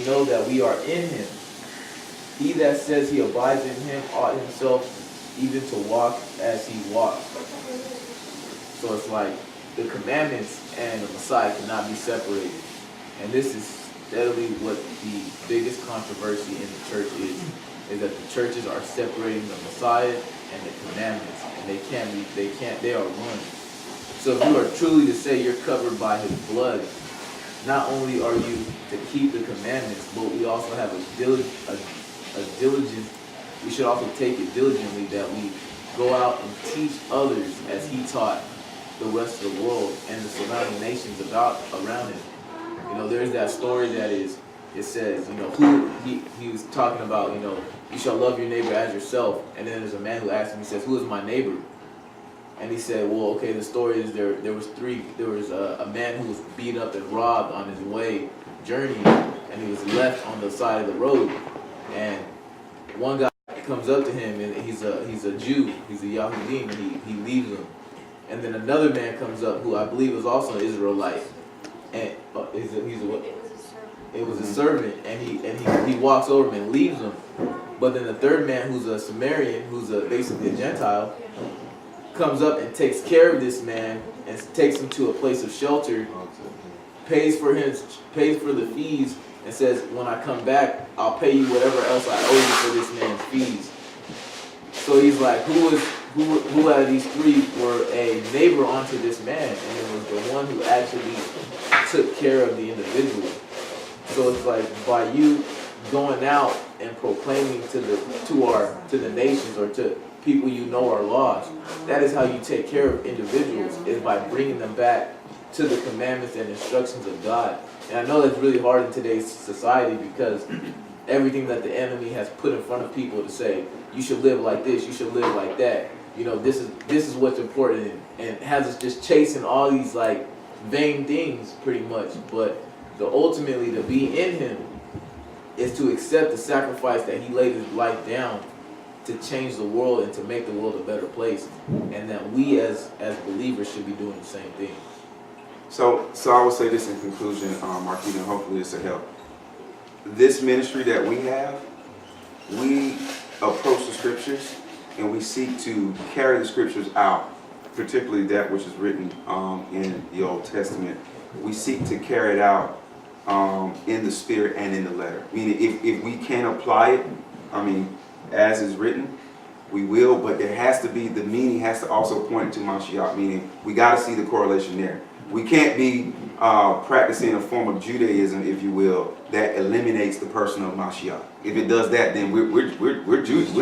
know that we are in him. He that says he abides in him ought himself even to walk as he walked. So it's like the commandments and the Messiah cannot be separated. And this is steadily what the biggest controversy in the church is that the churches are separating the Messiah and the commandments, and they are one. So if you are truly to say you're covered by his blood, not only are you to keep the commandments, but we also have we should also take it diligently that we go out and teach others as he taught the rest of the world and the surrounding nations around him. You know, there's that story that it says, you know, he was talking about, you know, you shall love your neighbor as yourself. And then there's a man who asked him, he says, who is my neighbor? And he said, well, okay, the story is there was a man who was beat up and robbed on his way journeying, and he was left on the side of the road. And one guy comes up to him, and he's a Jew, he's a Yahudim, and he leaves him. And then another man comes up who I believe was also an Israelite, and it was a servant, and he walks over him and leaves him. But then the third man, who's a Samaritan, who's basically a Gentile, comes up and takes care of this man and takes him to a place of shelter, pays for the fees, and says, when I come back, I'll pay you whatever else I owe you for this man's fees. So he's like, who out of these three were a neighbor unto this man? And it was the one who actually took care of the individual. So it's like, by you going out and proclaiming to the nations or to people you know are lost, that is how you take care of individuals, is by bringing them back to the commandments and instructions of God. And I know that's really hard in today's society because everything that the enemy has put in front of people to say, you should live like this, you should live like that. You know, this is what's important, and has us just chasing all these like vain things pretty much. But ultimately to be in him is to accept the sacrifice that he laid his life down to change the world and to make the world a better place, and that we as believers should be doing the same thing. So I would say this in conclusion, Marquita, and hopefully this will help. This ministry that we have, we approach the scriptures and we seek to carry the scriptures out, particularly that which is written in the Old Testament. We seek to carry it out in the spirit and in the letter. Meaning if we can apply it, I mean, as is written, we will, but there has to be, the meaning has to also point to Mashiach, meaning we got to see the correlation there. We can't be practicing a form of Judaism, if you will, that eliminates the person of Mashiach. If it does that, then we're Jews. We're Jews.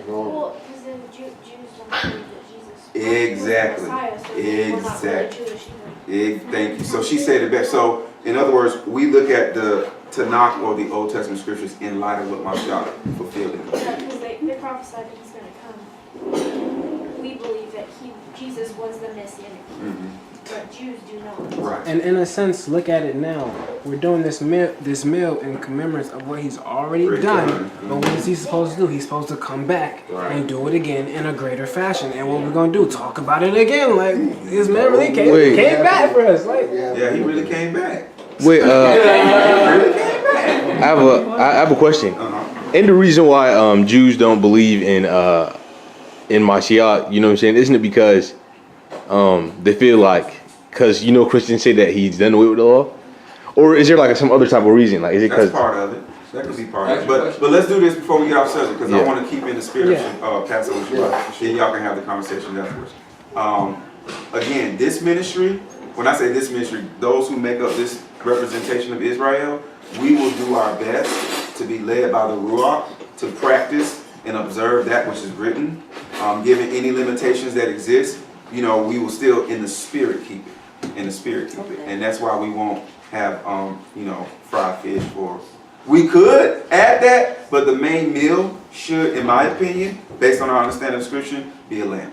Well, because then Jews don't believe that Jesus Exactly. was the Messiah, so they're not really Jewish either. Thank you. So she said it best. So in other words, we look at the Tanakh or the Old Testament scriptures in light of what Mashiach fulfilled. Yeah, because they prophesied that he's going to come. We believe that Jesus was the Messianic king, but Jews do not. Right. And in a sense, look at it now. We're doing this meal in commemoration of what he's already done. But what is he supposed to do? He's supposed to come back and do it again in a greater fashion. And what we're going to do, talk about it again. Like, his man really came back for us. Like, yeah, he really came back. Wait, I have a question. And the reason why Jews don't believe in Mashiach, you know what I'm saying, isn't it because they feel like, because you know Christians say that he's done away with the law? Or is there like some other type of reason? Like, is it because that's part of it? That could be part of it. But let's do this before we get off subject, because I want to keep in the spirit of Passover Shabbat. Then y'all can have the conversation afterwards. Again, this ministry, when I say this ministry, those who make up this representation of Israel, we will do our best to be led by the Ruach, to practice and observe that which is written. Given any limitations that exist, you know, we will still in the spirit keep it. In the spirit keep it. And that's why we won't have, you know, fried fish for... We could add that, but the main meal should, in my opinion, based on our understanding of scripture, be a lamb.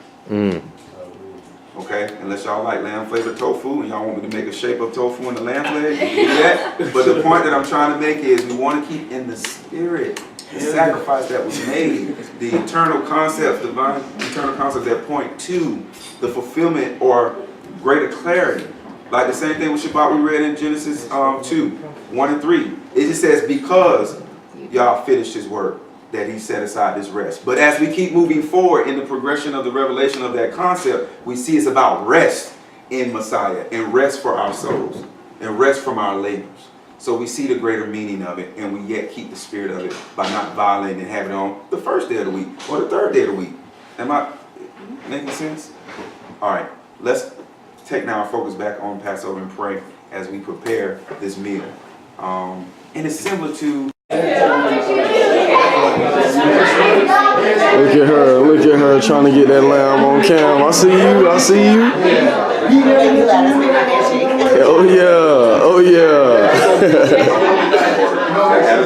Okay, unless y'all like lamb flavored tofu and y'all want me to make a shape of tofu in the lamb flavor, you can do that. But the point that I'm trying to make is we want to keep in the spirit the sacrifice that was made, the eternal concepts, divine eternal concepts that point to the fulfillment or greater clarity. Like the same thing with Shabbat we read in Genesis 2, 1 and 3. It just says, because y'all finished his work. that he set aside this rest. But as we keep moving forward in the progression of the revelation of that concept, we see it's about rest in Messiah and rest for our souls and rest from our labors. So we see the greater meaning of it, and we yet keep the spirit of it by not violating and having it on the first day of the week or the third day of the week. Am I making sense? All right, let's take now our focus back on Passover and pray as we prepare this meal. And it's similar to... Look at her trying to get that lamb on cam. I see you. Oh yeah.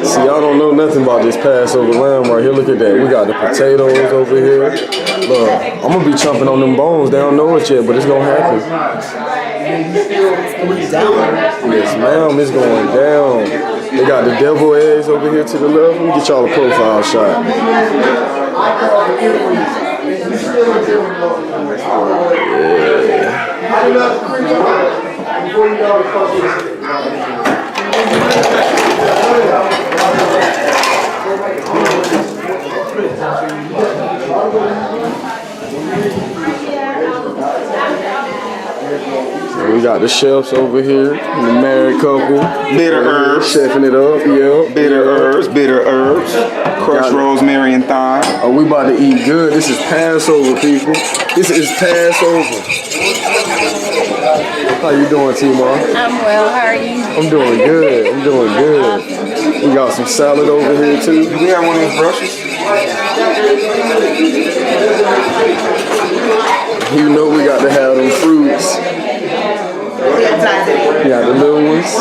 See, y'all don't know nothing about this Passover lamb right here. Look at that. We got the potatoes over here. Look, I'm gonna be chomping on them bones. They don't know it yet, but it's gonna happen. Yes, ma'am, it's going down. They got the devil eggs over here to the left. Let me get y'all a profile shot. We got the chefs over here, the married couple. Bitter herbs. Chefing it up, yeah. Bitter herbs. Crushed rosemary and thyme. Oh, we about to eat good. This is Passover, people. This is Passover. How you doing, T-Mar? I'm well, how are you? I'm doing good. We got some salad over here, too. Do we have one of those brushes? You know we got to have them fruits. We got the little ones.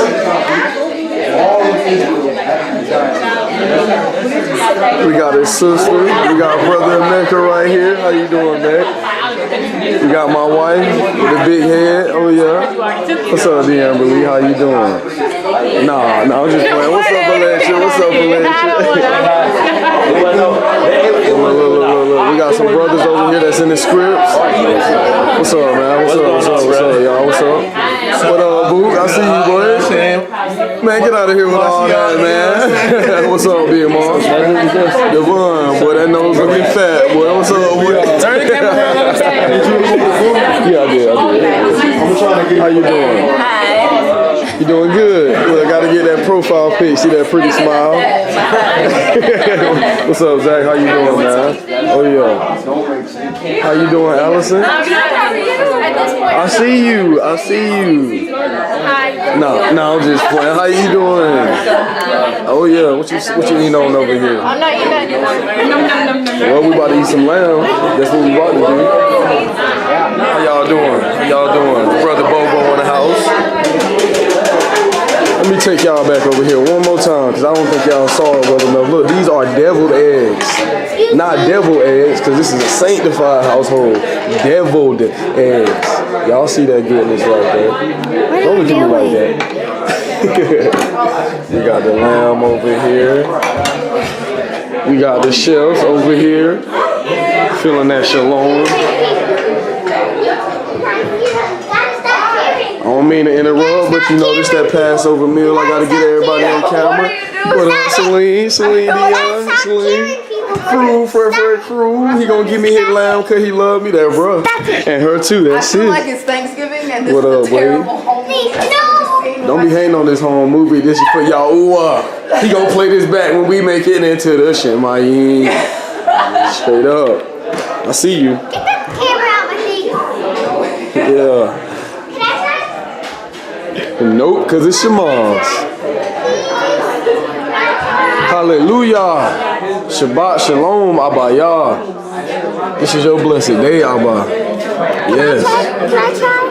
We got his sister. We got brother Mecca right here. How you doing, Mac? We got my wife with a big head. Oh yeah. What's up, D'Amberly? How you doing? Nah, I'm just playing. What's up, Valencia? Look. We got some brothers over here that's in the scripts. What's up, man? What's up, y'all? What's up? What up, Book? I see you, boy. Man, get out of here with all that, man. What's up, Big Mom? Devon, boy, that nose looking fat, boy. What's up, boy? Turn the camera around. Yeah, I did. How you doing? Hi. You doing good? Look, I gotta get that profile pic. See that pretty smile? What's up, Zach? How you doing, man? Oh, yeah. How you doing, Allison? I'm good. How are you? At this point, I see you. No, I'm just playing. How you doing? Oh yeah, what you eating on over here? I'm not eating that. Well, we about to eat some lamb. That's what we about to do. How y'all doing? Brother Bobo in the house. Let me take y'all back over here one more time, because I don't think y'all saw it well enough. Look, these are deviled eggs. Not deviled eggs, because this is a sanctified household. Deviled eggs. Y'all see that goodness right there. Don't look at me like that. We got the lamb over here. We got the chefs over here. Feeling that shalom. I don't mean to interrupt, but you know this that Passover meal. I gotta get everybody on camera. What up, Celine Dion, Celine. Crew. He gonna give me his lamb cause he love me, that bro. And her too, that's it. I feel like it's Thanksgiving and this What is up, a terrible home movie. Don't be hating on this home movie. This is for y'all. He gonna play this back when we make it into the Shemayim. Straight up. I see you. Get that camera out my face. Yeah. Nope, cause it's your mom's. Hallelujah. Shabbat Shalom, Abba Yah. This is your blessed day, Abba. Yes. Can I try?